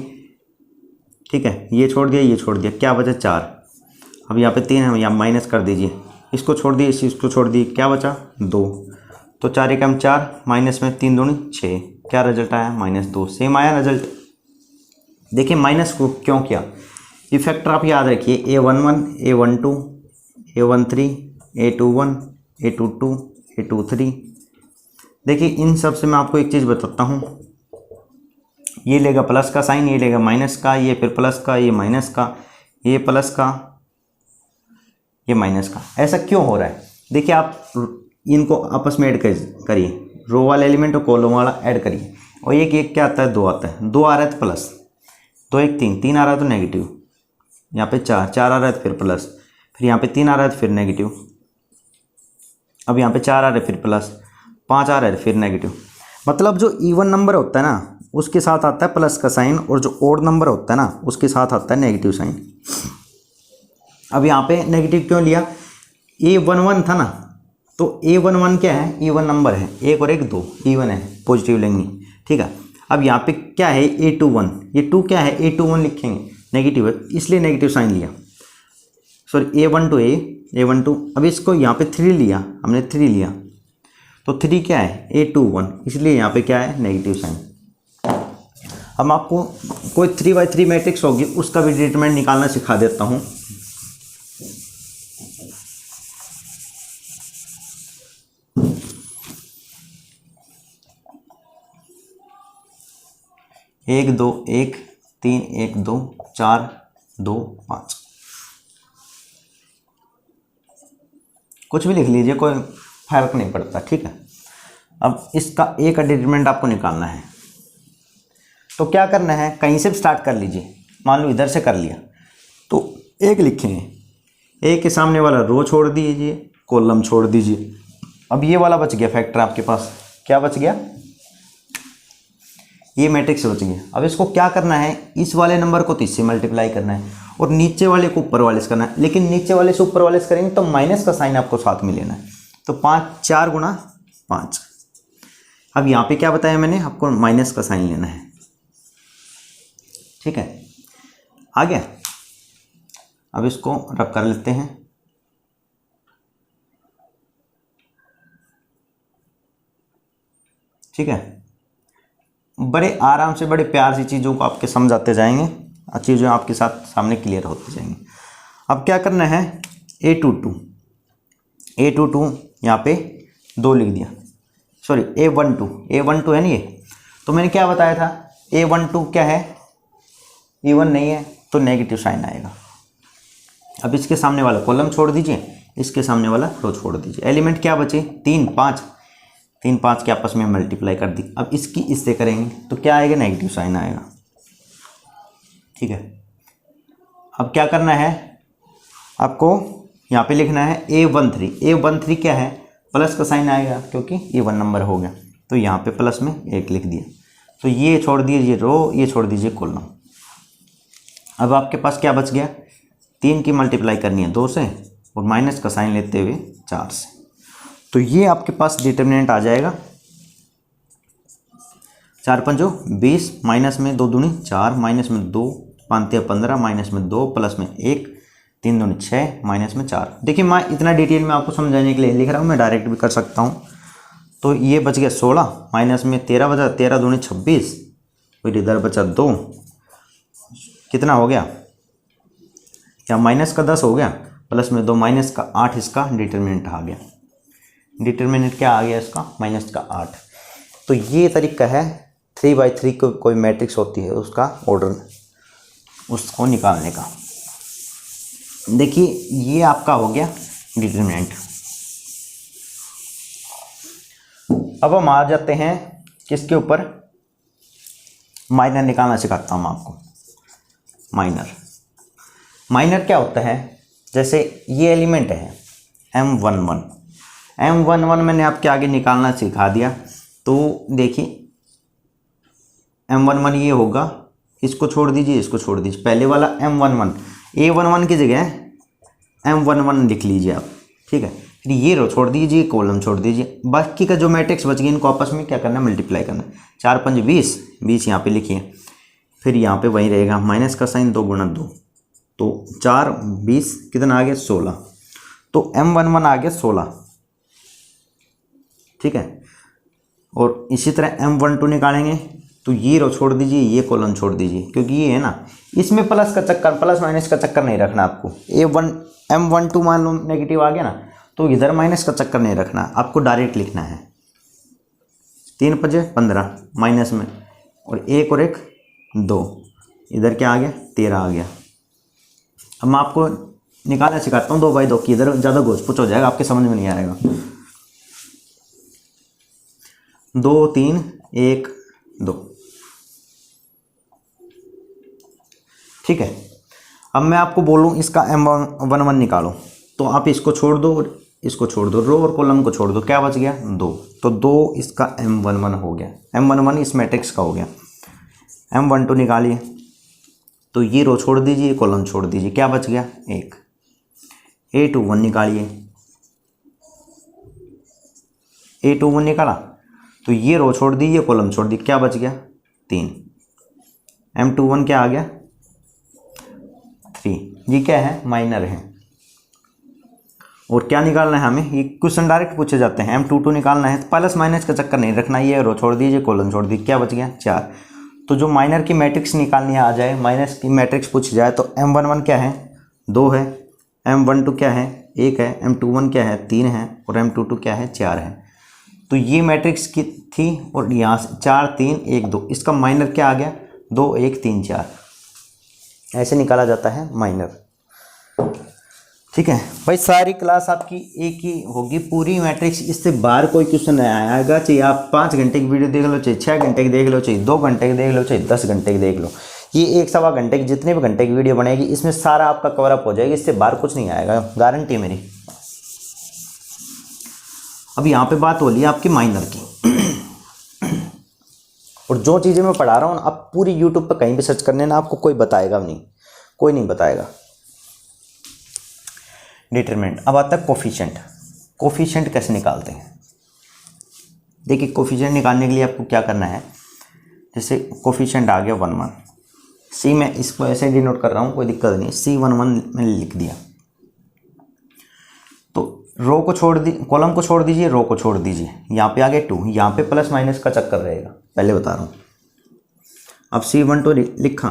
ठीक है, ये छोड़ दिया, ये छोड़ दिया, क्या बचा 4। अब यहाँ पे 3 है, यहाँ माइनस कर दीजिए, इसको छोड़ दिए, इसको छोड़ दिए, क्या बचा 2। तो 4 एकम 4 माइनस में 3 दूनी 6, क्या रिजल्ट आया -2। सेम आया रिजल्ट। देखिए माइनस को क्यों किया, इफेक्टर आप याद रखिए, A11 A12 A13 A21 A22 A23। देखिए इन सब से मैं आपको एक चीज़ बताता हूँ, ये लेगा प्लस का साइन, ये लेगा माइनस का, ये फिर प्लस का, ये माइनस का, ये प्लस का, ये माइनस का। ऐसा क्यों हो रहा है, देखिए आप इनको आपस में ऐड करिए, रो वाला एलिमेंट और कॉलम वाला ऐड करिए, और एक एक क्या आता है, 2 आता है, 2 आ रहा है तो प्लस, 2 1 3, 3 आ रहा है तो नेगेटिव, यहाँ पे 4 4 आ रहा है तो फिर प्लस, फिर यहाँ पे 3 आ रहा है तो फिर नेगेटिव, अब यहाँ पे 4 आ रहा है फिर प्लस, 5 आ रहा है फिर नेगेटिव। मतलब जो इवन नंबर होता है ना उसके साथ आता है प्लस का साइन, और जो ओड नंबर होता है ना उसके साथ आता है नेगेटिव साइन। अब यहाँ पे नेगेटिव क्यों लिया, A11 था ना, तो A11 क्या है, इवन नंबर है, 1 और 1 2 इवन है, पॉजिटिव लेंगे, ठीक है। अब यहाँ पे क्या है A21, ये 2 क्या है, A21 लिखेंगे, नेगेटिव है इसलिए नेगेटिव साइन लिया, सॉरी A12 A12। अब इसको यहाँ पे 3 लिया हमने, 3 लिया तो 3 क्या है A21, इसलिए यहाँ पे क्या है नेगेटिव साइन। अब आपको कोई 3x3 मैट्रिक्स होगी उसका भी डिटरमिनेंट निकालना सिखा देता हूँ। एक 2 1 3 1 2 4 2 5, कुछ भी लिख लीजिए, कोई फर्क नहीं पड़ता, ठीक है। अब इसका ए का डिटरमिनेंट आपको निकालना है, तो क्या करना है, कहीं से भी स्टार्ट कर लीजिए, मान लो इधर से कर लिया तो 1 लिखेंगे, ए के सामने वाला रो छोड़ दीजिए, कॉलम छोड़ दीजिए। अब ये वाला बच गया फैक्टर आपके पास, क्या बच गया, ये मैट्रिक्स बच गया। अब इसको क्या करना है, इस वाले नंबर को तो इससे मल्टीप्लाई करना है और नीचे वाले को ऊपर वाले से करना है, लेकिन नीचे वाले से ऊपर वाले से करेंगे तो माइनस का साइन आपको साथ में लेना है, तो 5 4 गुणा 5। अब यहाँ पे क्या बताया मैंने आपको, माइनस का साइन लेना है, ठीक है, आ गया। अब इसको रब कर लेते हैं, ठीक है। बड़े आराम से, बड़े प्यार से चीज़ों को आपके समझाते जाएंगे और चीज़ें आपके साथ सामने क्लियर होती जाएंगी। अब क्या करना है, A22 यहाँ पे 2 लिख दिया, सॉरी A12 है ना ये, तो मैंने क्या बताया था, A12 क्या है, इवन नहीं है तो नेगेटिव साइन आएगा। अब इसके सामने वाला कॉलम छोड़ दीजिए, इसके सामने वाला रो छोड़ दीजिए, एलिमेंट क्या बचे 3 5, 3 5 के आपस में मल्टीप्लाई कर दी। अब इसकी इससे करेंगे तो क्या आएगा, नेगेटिव साइन आएगा, ठीक है। अब क्या करना है आपको, यहाँ पे लिखना है A13 क्या है, प्लस का साइन आएगा क्योंकि इवन नंबर हो गया, तो यहाँ पे प्लस में 1 लिख दिया, तो ये छोड़ दीजिए रो, ये छोड़ दीजिए कॉलम। अब आपके पास क्या बच गया, 3 की मल्टीप्लाई करनी है 2 से और माइनस का साइन लेते हुए 4 से, तो ये आपके पास डिटर्मिनेंट आ जाएगा 4 5 20, माइनस में 2 दूनी 4, माइनस में 2 5 3 15 माइनस में 2 प्लस में 1 3 दूनी 6 माइनस में 4। देखिए मैं इतना डिटेल में आपको समझाने के लिए लिख रहा हूँ, मैं डायरेक्ट भी कर सकता हूँ। तो ये बच गया 16 माइनस में 13 बचा, 13 दूनी 26, फिर इधर बचा 2, कितना हो गया, या माइनस का 10 हो गया, प्लस में 2 माइनस का 8, इसका डिटरमिनेंट आ गया। डिटरमिनेंट क्या आ गया इसका, माइनस का 8। तो ये तरीका है 3/3 को कोई मैट्रिक्स होती है उसका ऑर्डर उसको निकालने का। देखिए ये आपका हो गया डिटरमिनेंट। अब हम आ जाते हैं किसके ऊपर, माइनर निकालना सिखाता हूँ आपको। माइनर क्या होता है, जैसे ये एलिमेंट है M11 मैंने आपके आगे निकालना सिखा दिया। तो देखिए M11 ये होगा, इसको छोड़ दीजिए, इसको छोड़ दीजिए, पहले वाला M11 A11 की जगह M11 लिख लीजिए आप, ठीक है। फिर ये रो छोड़ दीजिए, कॉलम छोड़ दीजिए, बाकी का जो मैट्रिक्स बच गया इनको आपस में क्या करना है, मल्टीप्लाई करना। 4 5 20, 20 यहाँ पे लिखिए, फिर यहाँ पे वही रहेगा माइनस का साइन, 2 गुणा 2, तो 4 20 कितना आ गया 16। तो M11 आ गया 16, ठीक है। और इसी तरह M12 निकालेंगे, तो ये रो छोड़ दीजिए, ये कॉलम छोड़ दीजिए, क्योंकि ये है ना, इसमें प्लस का चक्कर, प्लस माइनस का चक्कर नहीं रखना आपको। M12 मान लो नेगेटिव आ गया ना, तो इधर माइनस का चक्कर नहीं रखना, आपको डायरेक्ट लिखना है। 3 5 15 माइनस में, और 1 और 1 2, इधर क्या आ गया 13 आ गया। अब मैं आपको निकालना सिखाता हूँ 2/2 की, इधर ज़्यादा घोष पुछ हो जाएगा, आपके समझ में नहीं आएगा। 2 3 1 2, ठीक है। अब मैं आपको बोलूँ इसका M11 निकालो, तो आप इसको छोड़ दो, इसको छोड़ दो, रो और कॉलम को छोड़ दो, क्या बच गया 2। तो 2 इसका M11 हो गया, M11 इस मैट्रिक्स का हो गया। M12 निकालिए, तो ये रो छोड़ दीजिए, कॉलम छोड़ दीजिए, क्या बच गया 1। A21 निकालिए, A21 निकाला, तो ये रो छोड़ दीजिए, कॉलम छोड़ दीजिए, क्या बच गया 3। M21 क्या आ गया 3। ये क्या है, माइनर है। और क्या निकालना है हमें, ये क्वेश्चन डायरेक्ट पूछे जाते हैं। M22 निकालना है, तो प्लस माइनस का चक्कर नहीं रखना, ये रो छोड़ दीजिए, कॉलम छोड़ दीजिए, क्या बच गया 4। तो जो माइनर की मैट्रिक्स निकालनी आ जाए, माइनस की मैट्रिक्स पूछ जाए, तो M11 क्या है 2 है, M12 क्या है 1 है, M21 क्या है 3 है, और M22 क्या है 4 है। तो ये मैट्रिक्स की थी, और यहाँ से 4 3 1 2, इसका माइनर क्या आ गया 2 1 3 4। ऐसे निकाला जाता है माइनर, ठीक है भाई। सारी क्लास आपकी एक ही होगी, पूरी मैट्रिक्स, इससे बाहर कोई क्वेश्चन नहीं आएगा। चाहे आप 5 घंटे की वीडियो देख लो, चाहे 6 घंटे की देख लो, चाहे 2 घंटे की देख लो, चाहे 10 घंटे की देख लो, ये 1 सवा घंटे की जितने भी घंटे की वीडियो बनेगी, इसमें सारा आपका कवर अप हो जाएगा, इससे बाहर कुछ नहीं आएगा, गारंटी है मेरी। अब यहाँ पे बात हो रही है आपकी माइनर की, और जो चीज़ें मैं पढ़ा रहा हूँ आप पूरी यूट्यूब पर कहीं भी सर्च करने ना, आपको कोई बताएगा नहीं, कोई नहीं बताएगा। डिटरमिनेंट। अब आता है कोफिशिएंट। कोफिशिएंट कैसे निकालते हैं, देखिए कोफिशिएंट निकालने के लिए आपको क्या करना है, जैसे कोफिशिएंट आ गया 1 1, सी मैं इसको ऐसे डिनोट कर रहा हूँ, कोई दिक्कत नहीं, C11 मैंने लिख दिया। तो रो को छोड़ दी, कॉलम को छोड़ दीजिए, रो को छोड़ दीजिए, यहाँ पे आ गया 2, यहाँ पे प्लस माइनस का चक्कर रहेगा, पहले बता रहा हूँ। अब C12 लिखा,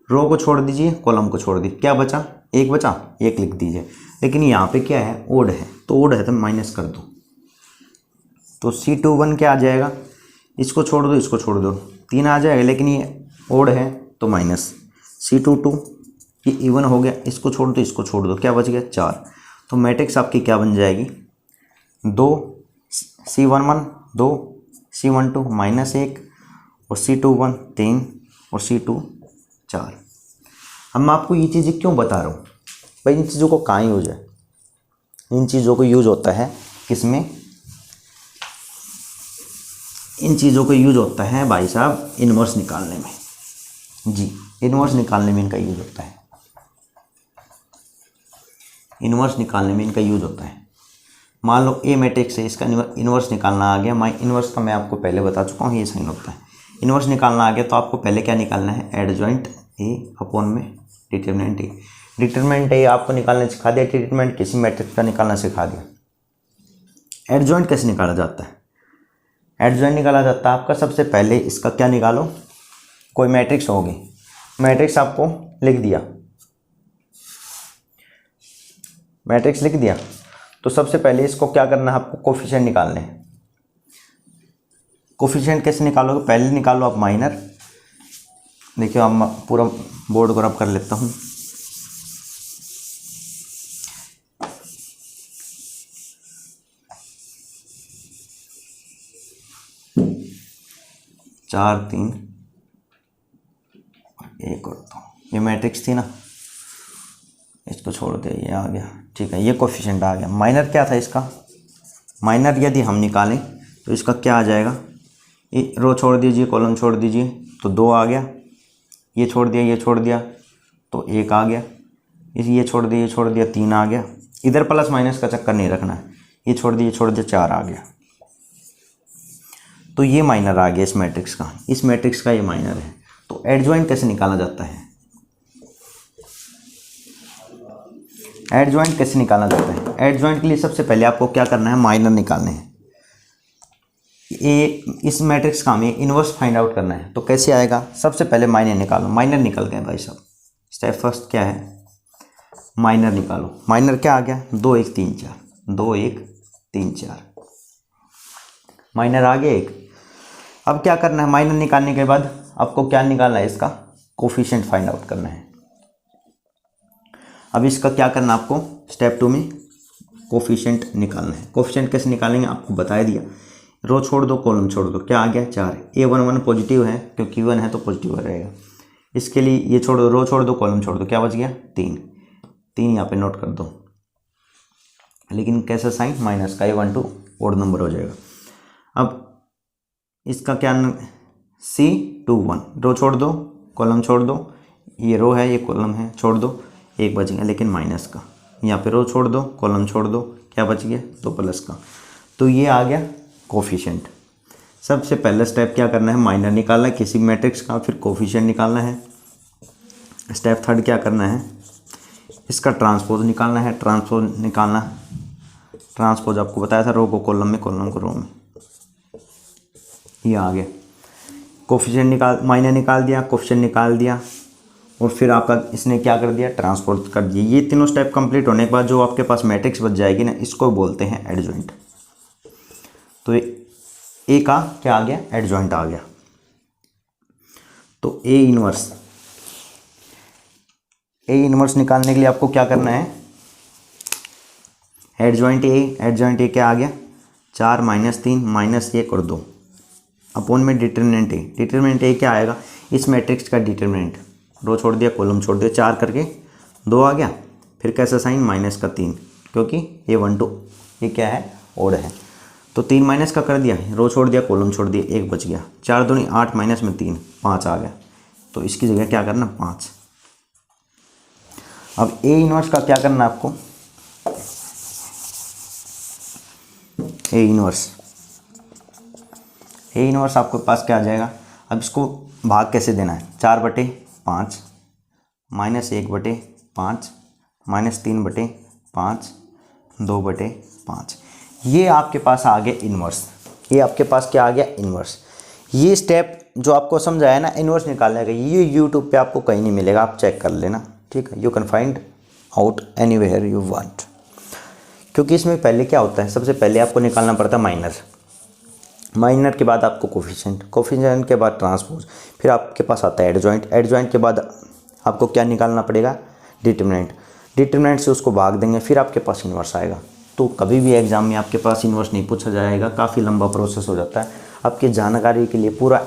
रो को छोड़ दीजिए, कॉलम को छोड़ दीजिए, क्या बचा 1 बचा, 1 लिख दीजिए। लेकिन यहाँ पे क्या है, ओड है, तो ओड है तो माइनस कर दो, तो C21 क्या आ जाएगा, इसको छोड़ दो, इसको छोड़ दो, 3 आ जाएगा, लेकिन ये ओड है तो माइनस। C22 ये इवन हो गया, इसको छोड़ दो, इसको छोड़ दो, क्या बच गया 4। तो मैट्रिक्स आपकी क्या बन जाएगी 2 C11 2 C12 -1 और C21 3 और C2 4। अब मैं आपको ये चीज़ें क्यों बता रहा हूँ भाई, इन चीज़ों को कहाँ यूज है, इन चीज़ों को यूज होता है किसमें, इन चीज़ों को यूज होता है भाई साहब इन्वर्स निकालने में। जी, इन्वर्स निकालने में इनका यूज होता है, इन्वर्स निकालने में इनका यूज होता है। मान लो ए मैट्रिक्स है, इसका इन्वर्स निकालना आ गया, मैं इन्वर्स का मैं आपको पहले बता चुका हूँ, ये साइन होता है। इन्वर्स निकालना आ गया तो आपको पहले क्या निकालना है, एडजॉइंट ए अपॉन में डिटरमिनेंट ए। डिटरमिनेंट ए आपको निकालना सिखा दिया, डिटरमिनेंट किसी मैट्रिक्स का निकालना सिखा दिया। एडजॉइंट कैसे निकाला जाता है? एडजॉइंट निकाला जाता है आपका, सबसे पहले इसका क्या निकालो, कोई मैट्रिक्स होगी, मैट्रिक्स आपको लिख दिया, मैट्रिक्स लिख दिया, तो सबसे पहले इसको क्या करना है, आपको कोफिशिएंट निकालने हैं। कोफिशिएंट कैसे निकालोगे, पहले निकालो आप माइनर। देखिए आप पूरा बोर्ड को रब कर लेता हूँ। चार, तीन, एक और दो, ये मैट्रिक्स थी ना, इसको छोड़ दे, ये आ गया, ठीक है, ये कोफिशिएंट आ गया। माइनर क्या था इसका, माइनर यदि हम निकालें तो इसका क्या आ जाएगा, ये रो छोड़ दीजिए, कॉलम छोड़ दीजिए, तो 2 आ गया, ये छोड़ दिया, ये छोड़ दिया तो 1 आ गया, ये छोड़ दिया, ये छोड़ दिया 3 आ गया। इधर प्लस माइनस का चक्कर नहीं रखना है, ये छोड़ दिया, ये छोड़ दिया 4 आ गया। तो ये माइनर आ गया इस मैट्रिक्स का, इस मैट्रिक्स का ये माइनर है। तो एडजॉइंट कैसे निकाला जाता है, एडजॉइंट कैसे निकाला जाता है? एडजॉइंट के लिए सबसे पहले आपको क्या करना है, माइनर निकालने हैं। ये इस मैट्रिक्स का हमें इन्वर्स फाइंड आउट करना है, तो कैसे आएगा, सबसे पहले माइनर निकालो। माइनर निकल गए भाई साहब, स्टेप फर्स्ट क्या है, माइनर निकालो। माइनर क्या आ गया, 2 1 3 4, 2 1 3 4, माइनर आ गया 1। अब क्या करना है, माइनर निकालने के बाद आपको क्या निकालना है, इसका कोफिशिएंट फाइंड आउट करना है। अब इसका क्या करना है आपको, स्टेप 2 में कोफिशिएंट निकालना है। कोफिशिएंट कैसे निकालेंगे आपको बता दिया, रो छोड़ दो, कॉलम छोड़ दो, क्या आ गया 4। A11 पॉजिटिव है, क्योंकि 1 है तो पॉजिटिव रहेगा। इसके लिए ये छोड़ दो, रो छोड़ दो, कॉलम छोड़ दो, क्या बच गया 3 यहाँ पे नोट कर दो, लेकिन कैसा साइन, माइनस का, A12 ओड नंबर हो जाएगा। अब इसका क्या, C21, रो छोड़ दो, कॉलम छोड़ दो, ये रो है, ये कॉलम है, छोड़ दो, 1 बच गया, लेकिन माइनस का। यहाँ पे रो छोड़ दो, कॉलम छोड़ दो, क्या बच गया 2 प्लस का। तो ये आ गया कोफिशिएंट। सबसे पहला स्टेप क्या करना है, माइनर निकालना है किसी मैट्रिक्स का, फिर कोफिशिएंट निकालना है। स्टेप थर्ड क्या करना है, इसका ट्रांसपोज निकालना है। ट्रांसपोज निकालना, ट्रांसपोज आपको बताया था, रो को कॉलम में, कॉलम को रो में, ये आ गया। कोफिशिएंट निकाल, माइनर निकाल दिया, कोफिशिएंट निकाल दिया, और फिर आपका इसने क्या कर दिया, ट्रांसपोज कर दिया। ये तीनों स्टेप कंप्लीट होने के बाद जो आपके पास मैट्रिक्स बच जाएगी ना, इसको बोलते हैं एडजॉइंट। तो ए का क्या आ गया, एडजॉइंट आ गया। तो ए इनवर्स निकालने के लिए आपको क्या करना है, एडजॉइंट ए क्या आ गया, 4 -3 -1 और 2 अपॉन में डिटरमिनेंट ए। डिटरमिनेंट ए क्या आएगा, इस मैट्रिक्स का डिटरमिनेंट, रो छोड़ दिया, कॉलम छोड़ दिया, 4 करके 2 आ गया। फिर कैसा साइन, माइनस का 3, क्योंकि A12 ये क्या है, ओड है, तो 3 माइनस का कर दिया, रो छोड़ दिया, कॉलम छोड़ दिया, 1 बच गया। 4 दूनी 8 माइनस में 3, 5 आ गया। तो इसकी जगह क्या करना, 5। अब ए इनवर्स का क्या करना आपको, ए इनवर्स आपके पास क्या आ जाएगा। अब इसको भाग कैसे देना है, 4/5 -1/5 -3/5 2/5, ये आपके पास आ गया इन्वर्स। ये आपके पास क्या आ गया, इन्वर्स। ये स्टेप जो आपको समझाया ना इन्वर्स निकालने का, ये यूट्यूब पे आपको कहीं नहीं मिलेगा, आप चेक कर लेना, ठीक है। You can find out anywhere you want, क्योंकि इसमें पहले क्या होता है, सबसे पहले आपको निकालना पड़ता है माइनर के बाद आपको कोफिशिएंट के बाद ट्रांसपोज, फिर आपके पास आता है एडजॉइंट के बाद आपको क्या निकालना पड़ेगा, डिटरमिनेंट से उसको भाग देंगे, फिर आपके पास इन्वर्स आएगा। तो कभी भी एग्जाम में आपके पास इन्वर्स नहीं पूछा जाएगा, काफ़ी लंबा प्रोसेस हो जाता है। आपकी जानकारी के लिए पूरा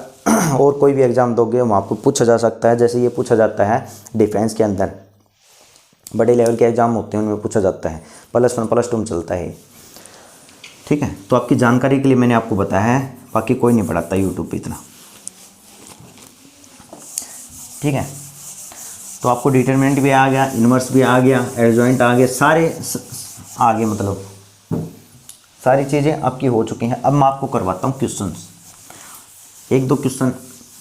और कोई भी एग्ज़ाम दोगे वहाँ आपको पूछा जा सकता है, जैसे ये पूछा जाता है डिफेंस के अंदर, बड़े लेवल के एग्ज़ाम होते हैं उनमें पूछा जाता है, +1 +2 में चलता है, ठीक है। तो आपकी जानकारी के लिए मैंने आपको बताया है, बाकी कोई नहीं पढ़ाता यूट्यूब पे इतना, ठीक है। तो आपको डिटरमिनेंट भी आ गया, इन्वर्स भी आ गया, एडजॉइंट आ गया, सारे आ गए, मतलब सारी चीज़ें आपकी हो चुकी हैं। अब मैं आपको करवाता हूँ क्वेश्चंस, 1-2 क्वेश्चन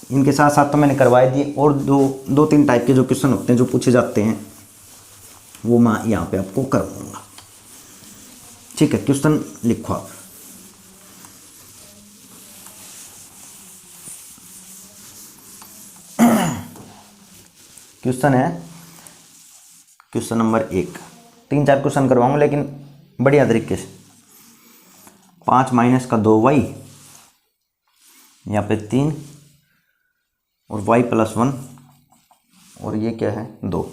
इनके साथ साथ तो मैंने करवाए दिए, और दो तीन टाइप के जो क्वेश्चन होते हैं जो पूछे जाते हैं वो मैं यहाँ पे आपको करवाऊँगा। ठीक है, क्वेश्चन लिखो आप। क्वेश्चन है क्वेश्चन नंबर 1, 3-4 क्वेश्चन करवाऊंगा लेकिन बढ़िया तरीके से। 5 माइनस का 2y, यहाँ पे 3 और y प्लस 1, और ये क्या है 2।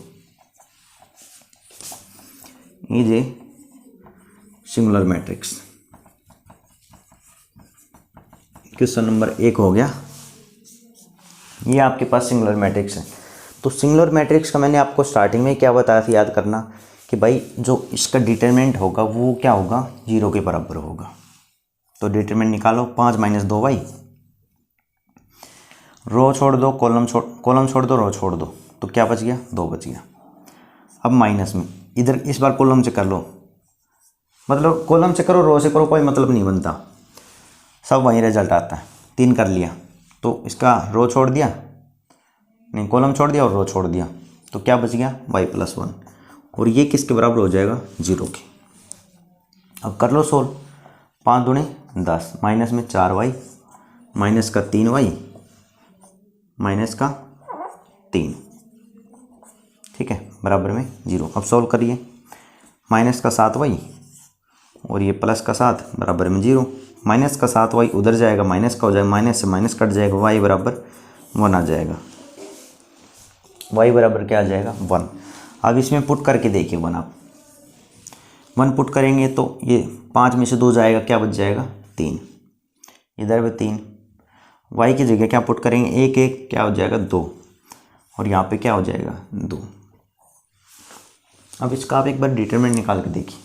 ये सिंगुलर मैट्रिक्स क्वेश्चन नंबर 1 हो गया। ये आपके पास सिंगुलर मैट्रिक्स है। तो सिंगुलर मैट्रिक्स का मैंने आपको स्टार्टिंग में क्या बताया था, याद करना कि भाई जो इसका डिटरमिनेंट होगा वो क्या होगा, 0 के बराबर होगा। तो डिटरमिनेंट निकालो, 5 माइनस 2y, रो छोड़ दो, कॉलम छोड़ दो, रो छोड़ दो, तो क्या बच गया, 2 बच गया। अब माइनस में इधर इस बार कॉलम से कर लो, मतलब कॉलम से करो रो से करो कोई मतलब नहीं बनता, सब वही रिजल्ट आता है। 3 कर लिया तो इसका रो छोड़ दिया, नहीं कॉलम छोड़ दिया और रो छोड़ दिया, तो क्या बच गया, y प्लस 1, और ये किसके बराबर हो जाएगा, 0 के। अब कर लो सोल्व, 5 दूनी 10, माइनस में 4y, माइनस का 3y, माइनस का 3, ठीक है, बराबर में 0। अब सोल्व करिए, माइनस का 7y और ये प्लस का 7 बराबर में 0। माइनस का 7y उधर जाएगा, माइनस का हो जाएगा, माइनस से माइनस कट जाएगा, y बराबर 1 आ जाएगा। y बराबर क्या आ जाएगा, 1। अब इसमें पुट करके देखिए 1, आप 1 पुट करेंगे तो ये 5 में से 2 जाएगा, क्या बच जाएगा, 3, इधर भी 3। y की जगह क्या पुट करेंगे, 1 1, क्या हो जाएगा, 2, और यहाँ पे क्या हो जाएगा, 2। अब इसका आप एक बार डिटरमिनेंट निकाल के देखिए,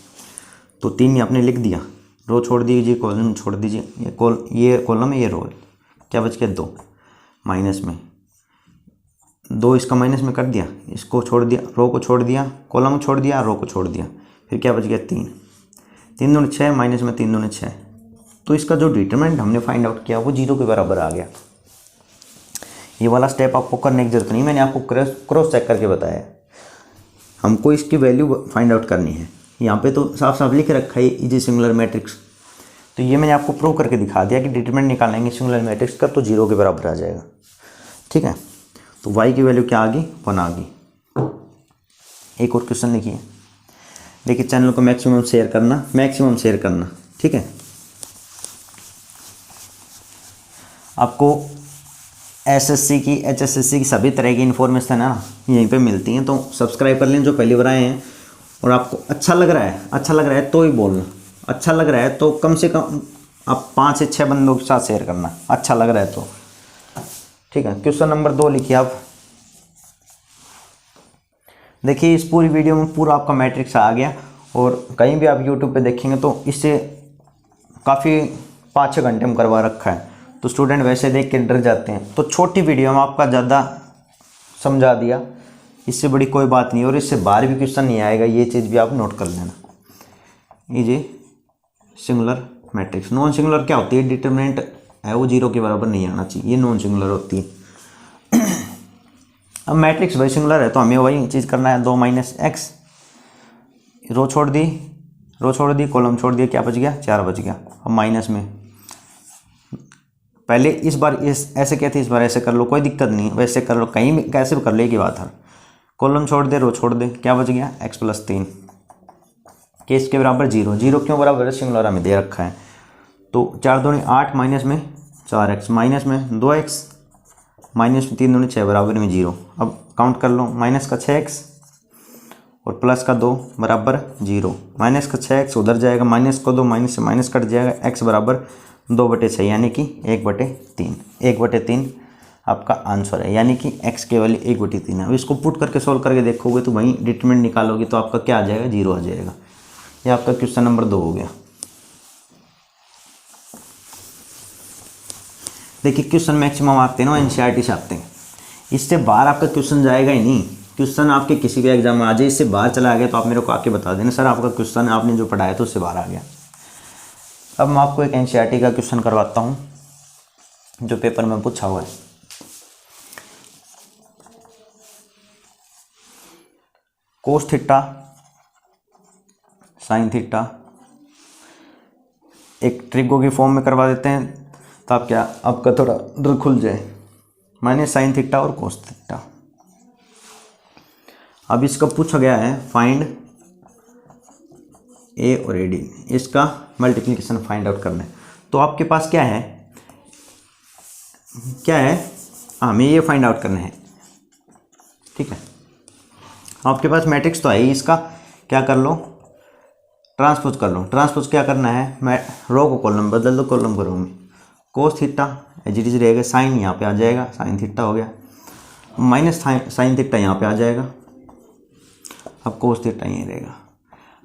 तो 3 में आपने लिख दिया, रो छोड़ दीजिए, कॉलम छोड़ दीजिए, ये कॉलम है, ये रो, क्या बच गया, 2। माइनस में 2 इसका माइनस में कर दिया, इसको छोड़ दिया, रो को छोड़ दिया, कॉलम को छोड़ दिया, रो को छोड़ दिया, फिर क्या बच गया, 3। 3 दूनी 6, माइनस में 3 दूनी 6, तो इसका जो डिटरमिनेंट हमने फाइंड आउट किया वो 0 के बराबर आ गया। ये वाला स्टेप आपको करने की जरूरत नहीं, मैंने आपको क्रॉस चेक करके बताया। हमको इसकी वैल्यू फाइंड आउट करनी है। यहाँ पे तो साफ साफ लिख रखा है इज ए सिंगुलर मैट्रिक्स, तो ये मैंने आपको प्रूव करके दिखा दिया कि डिटरमिनेंट निकालेंगे सिंगुलर मैट्रिक्स का तो 0 के बराबर आ जाएगा। ठीक है, तो y की वैल्यू क्या आ गई, 1 आ गई। एक और क्वेश्चन लिखिए, देखिए चैनल को मैक्सिमम शेयर करना, ठीक है। आपको एसएससी की, एचएसएससी की सभी तरह की इन्फॉर्मेशन है ना यहीं पे मिलती हैं, तो सब्सक्राइब कर लें जो पहली बार आए हैं। और आपको अच्छा लग रहा है तो ही बोलना, अच्छा लग रहा है तो कम से कम आप 5 से 6 बंदों के साथ शेयर करना, अच्छा लग रहा है तो। ठीक है, क्वेश्चन नंबर 2 लिखिए आप। देखिए इस पूरी वीडियो में पूरा आपका मैट्रिक्स आ गया, और कहीं भी आप यूट्यूब पे देखेंगे तो इससे काफ़ी 5-6 घंटे में करवा रखा है, तो स्टूडेंट वैसे देख के डर जाते हैं। तो छोटी वीडियो में आपका ज़्यादा समझा दिया, इससे बड़ी कोई बात नहीं, और इससे बाहर भी क्वेश्चन नहीं आएगा, ये चीज़ भी आप नोट कर लेना। ये सिंगुलर मैट्रिक्स, नॉन सिंगुलर क्या होती है, डिटरमिनेंट है वो 0 के बराबर नहीं आना चाहिए, ये नॉन सिंगुलर होती है। अब मैट्रिक्स वही सिंगुलर है तो हमें वही चीज़ करना है, 2 माइनस एक्स, रो छोड़ दी, कॉलम छोड़ दिया, क्या बच गया, 4 बच गया। अब माइनस में पहले इस बार ऐसे कहते, इस बार ऐसे कर लो, कोई दिक्कत नहीं, वैसे कर लो, कहीं भी कैसे भी कर लो, एक ही बात है। कॉलम छोड़ दे, रो छोड़ दे, क्या बच गया, x प्लस 3, के इसके बराबर 0। 0 क्यों बराबर है, सिंगुलर हमें दे रखा है, तो 4 दूनी 8, माइनस में 4x, माइनस में 2x, माइनस में 3 दूनी 6 बराबर में 0। अब काउंट कर लो, माइनस का 6x और प्लस का 2 बराबर 0, माइनस का 6x उधर जाएगा, माइनस को 2, माइनस से माइनस कट जाएगा, x बराबर 2/6 यानी कि 1/3, 1/3 आपका आंसर है, यानी कि x के वैल्यू 1/3 है। अब इसको पुट करके सोल्व करके देखोगे तो वहीं डिटरमिनेंट निकालोगे तो आपका क्या आ जाएगा, 0 आ जाएगा। ये आपका क्वेश्चन नंबर 2 हो गया। देखिए क्वेश्चन मैक्सिमम आते हैं ना एनसीईआरटी से आते हैं, इससे बाहर आपका क्वेश्चन जाएगा ही नहीं। क्वेश्चन आपके किसी भी एग्जाम में आ जाए, इससे बाहर चला गया तो आप मेरे को आके बता देना, सर आपका क्वेश्चन आपने जो पढ़ाया तो उससे बाहर आ गया। अब मैं आपको एक एनसीईआरटी का क्वेश्चन करवाता हूँ जो पेपर में पूछा हुआ है। कोस थीटा साइन थीटा, एक ट्रिगो की फॉर्म में करवा देते हैं तो आप क्या आपका थोड़ा दिल खुल जाए, माइनस साइन थीटा और कोस थीटा। अब इसका पूछा गया है फाइंड ए और ए डी, इसका मल्टीप्लिकेशन फाइंड आउट करना है। तो आपके पास क्या है हमें ये फाइंड आउट करना है, ठीक है। आपके पास मैट्रिक्स तो है ही, इसका क्या कर लो, ट्रांसपोज कर लो। ट्रांसपोज क्या करना है, मैं रो को कॉलम बदल दो, कॉलम को रो में, cos theta as it is रहेगा, साइन यहाँ पे आ जाएगा, साइन थीटा हो गया, माइनस साइन थीटा यहाँ पे आ जाएगा, अब कोस थीटा यहीं रहेगा।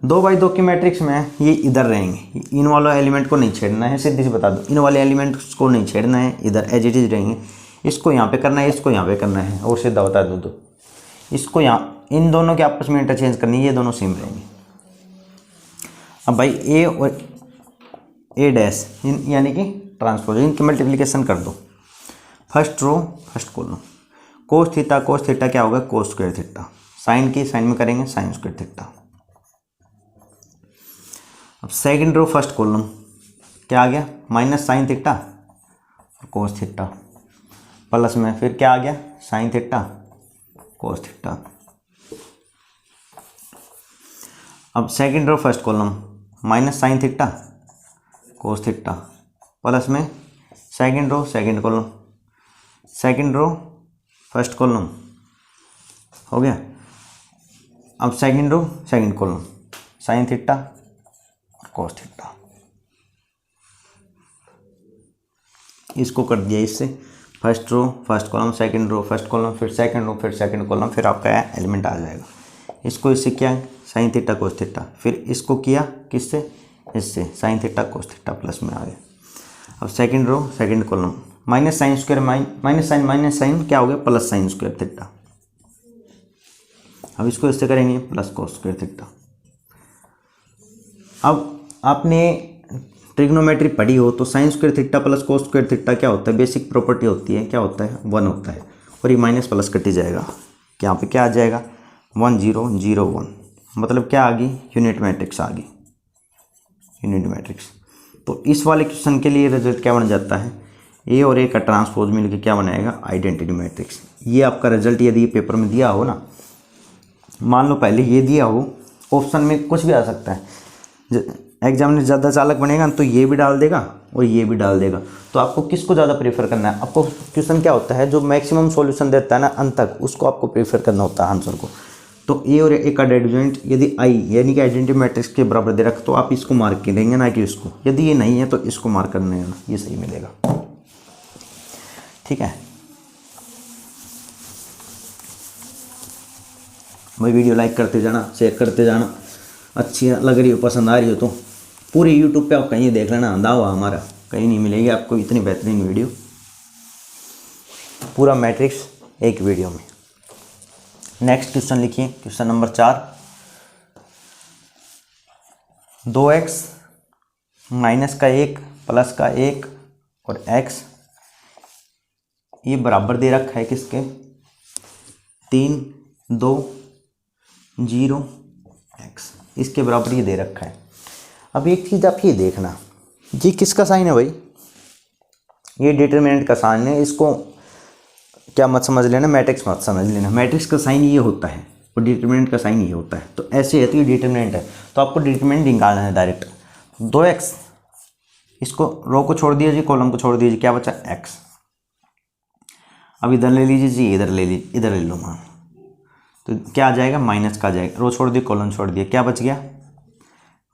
2x2 की मैट्रिक्स में ये इधर रहेंगे, इन वाले एलिमेंट को नहीं छेड़ना है, सीधी सी बता दो, इन वाले एलिमेंट्स को नहीं छेड़ना है, इधर एज इट इज रहेंगे। इसको यहाँ पे करना है, इसको यहाँ पे करना है, और सीधा बता दो तो इसको यहाँ, इन दोनों के आपस में इंटरचेंज करनी है, ये दोनों सेम रहेंगे। अब भाई ए और ए डैश यानी कि ट्रांसपोज, इनकी मल्टीप्लिकेशन कर दो, first row first column, cos theta क्या होगा, कोस स्क्वायर थीटा, साइन की साइन में करेंगे साइन स्क्वायर थीटा। अब सेकंड रो फर्स्ट कॉलम क्या आ गया, माइनस साइन थीटा और कोस थीटा, प्लस में फिर क्या आ गया, साइन थीटा कोस थीटा। अब second row first column minus sine theta cos theta, plus में second row second column, second row first column हो गया। अब second row second column sine theta और कोस थीटा, इसको कर दिया इससे, first row first column second row first column, फिर सेकंड रो फिर सेकंड कॉलम, फिर आपका एलिमेंट आ जाएगा। इसको इससे किया साइन थीटा कोस थीटा, फिर इसको किया किससे, इससे sine theta cos theta, plus में आ गया। अब second row second column minus sine square minus sine क्या हो गया, प्लस साइन स्क्वायर थीटा। अब इसको इससे करेंगे प्लस कोस स्क्वायर थीटा। अब आपने ट्रिग्नोमेट्री पढ़ी हो तो sign square theta plus cos square theta क्या होता है, बेसिक प्रॉपर्टी होती है, क्या होता है, 1 होता है, और ये माइनस प्लस कट ही जाएगा, यहाँ पे क्या आ जाएगा 1 0 0 1, मतलब क्या आ गई, यूनिट मैट्रिक्स आ गई, यूनिट मैट्रिक्स। तो इस वाले क्वेश्चन के लिए रिजल्ट क्या बन जाता है, ए और ए का ट्रांसपोज मिलकर क्या बनाएगा, आइडेंटिटी मैट्रिक्स। ये आपका रिजल्ट यदि ये पेपर में दिया हो ना, मान लो पहले ये दिया हो, ऑप्शन में कुछ भी आ सकता है, एग्जाम में ज़्यादा चालक बनेगा तो ये भी डाल देगा और ये भी डाल देगा, तो आपको किसको ज़्यादा प्रेफर करना है, आपको क्वेश्चन क्या होता है जो मैक्सिमम सॉल्यूशन देता है ना अंत तक, उसको आपको प्रेफर करना होता है आंसर को। तो ए और ए का डिटरमिनेंट यदि आई यानी कि आइडेंटिटी मैट्रिक्स के बराबर दे रख तो आप इसको मार्क के देंगे ना कि इसको, यदि ये नहीं है तो इसको मार्क करने है ना, ये सही मिलेगा, ठीक है भाई। वीडियो लाइक करते जाना, शेयर करते जाना, अच्छी लग रही हो पसंद आ रही हो तो पूरी यूट्यूब पे आप कहीं देख लेना, दावा हमारा कहीं नहीं मिलेगी आपको इतनी बेहतरीन वीडियो, पूरा मैट्रिक्स एक वीडियो में। नेक्स्ट क्वेश्चन लिखिए, क्वेश्चन नंबर 4, 2x माइनस का 1 प्लस का 1 और x ये बराबर दे रखा है किसके, 3 2 0 x, इसके बराबर ये दे रखा है। अब एक चीज़ आप ये देखना, ये किसका साइन है भाई, ये डिटरमिनेंट का साइन है, इसको क्या मत समझ लेना, मैट्रिक्स मत समझ लेना, मैट्रिक्स का साइन ये होता है और डिटरमिनेंट का साइन ये होता है। तो ऐसे है तो ये डिटरमिनेंट है, तो आपको डिटरमिनेंट निकालना है डायरेक्ट। 2x, इसको रो को छोड़ दीजिए, कॉलम को छोड़ दीजिए, क्या बचा x। अब इधर ले लीजिए जी, इधर ले लीजिए, इधर ले लो मान, तो क्या आ जाएगा, माइनस का आ जाएगा, रो छोड़ दिए कॉलम छोड़ दिए, क्या बच गया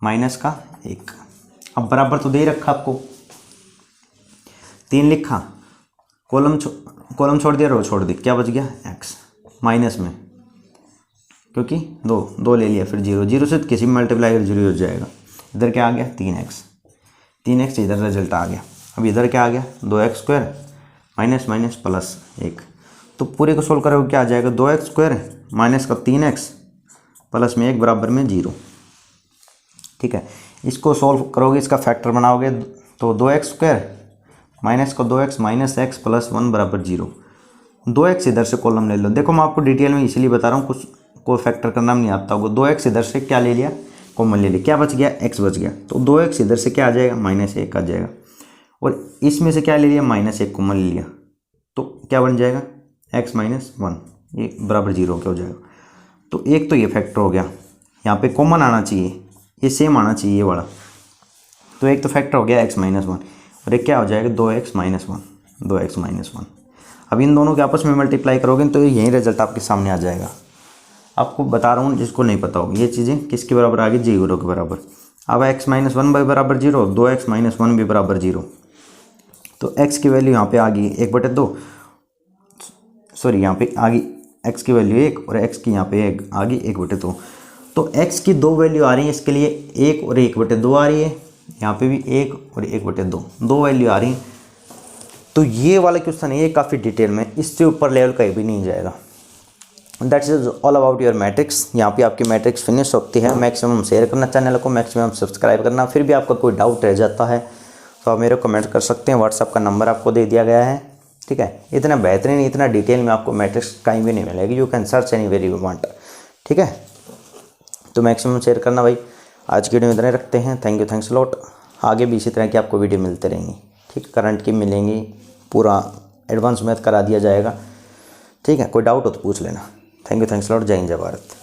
माइनस का 1। अब बराबर तो दे रखा आपको, 3 लिखा, कॉलम छोड़ दिया, रो छोड़ दी, क्या बच गया x माइनस में, क्योंकि 2 ले लिया, फिर 0 से किसी में मल्टीप्लाई कर 0 हो जाएगा। इधर क्या आ गया 3x इधर रिजल्ट आ गया। अब इधर क्या आ गया 2x square minus minus plus 1, तो पूरे को सोल्व करोगे क्या आ जाएगा, 2x स्क्वायर माइनस का 3x प्लस में 1 बराबर में 0, ठीक है। इसको सोल्व करोगे, इसका फैक्टर बनाओगे तो 2x स्क्वायर माइनस का 2x माइनस x प्लस 1 बराबर 0। 2x इधर से कॉलम ले लो, देखो मैं आपको डिटेल में इसलिए बता रहा हूँ, को फैक्टर करना नहीं आता होगा, 2x इधर से क्या ले लिया, कॉमन ले लिया, क्या बच गया, x बच गया। तो 2x इधर से क्या आ जाएगा, -1 आ जाएगा, और इसमें से क्या ले लिया, -1 कॉमन ले लिया, तो क्या बन जाएगा, x - 1 ये बराबर 0 क्या हो जाएगा। तो एक तो ये फैक्टर हो गया, यहाँ पे कॉमन आना चाहिए, ये सेम आना चाहिए ये वाला। तो एक तो फैक्टर हो गया x - 1 और एक क्या हो जाएगा, 2x - 1, 2x - 1। अब इन दोनों के आपस में मल्टीप्लाई करोगे तो यही रिजल्ट आपके सामने आ जाएगा। आपको बता रहा हूँ जिसको नहीं पता हो, ये चीज़ें किसके बराबर आ गई, 0 के बराबर। अब x - 1 भी बराबर 0, 2x - 1 भी बराबर 0। तो x की वैल्यू यहाँ पे आ गई 1/2, सॉरी यहाँ पे आ गई x की वैल्यू 1 और x की यहाँ पे आ गई 1/2। तो x की दो वैल्यू आ रही है, इसके लिए 1 और 1/2 आ रही है, यहाँ पे भी 1 और 1/2 दो वैल्यू आ रही हैं। तो ये वाला क्वेश्चन है, ये काफ़ी डिटेल में, इससे ऊपर लेवल कहीं भी नहीं जाएगा। That's is all about your matrix. यहाँ पे आपकी मैट्रिक्स फिनिश होती है। मैक्सिमम शेयर करना चैनल को, मैक्सिमम सब्सक्राइब करना। फिर भी आपका कोई डाउट रह जाता है तो आप मेरे को कमेंट कर सकते हैं, व्हाट्सअप का नंबर आपको दे दिया गया है, ठीक है। इतना बेहतरीन, इतना डिटेल में आपको मैट्रिक्स कहीं भी नहीं मिलेगी, you can search anywhere you want, ठीक है। तो मैक्सिमम शेयर करना भाई। आज की वीडियो में इतने रखते हैं, थैंक यू, थैंक्स लॉट। आगे भी इसी तरह की आपको वीडियो मिलते रहेंगी, ठीक, करंट की मिलेंगी, पूरा एडवांस मैथ करा दिया जाएगा, ठीक है। कोई डाउट हो तो पूछ लेना। Thank you, thanks lot. जय हिंद, जय भारत।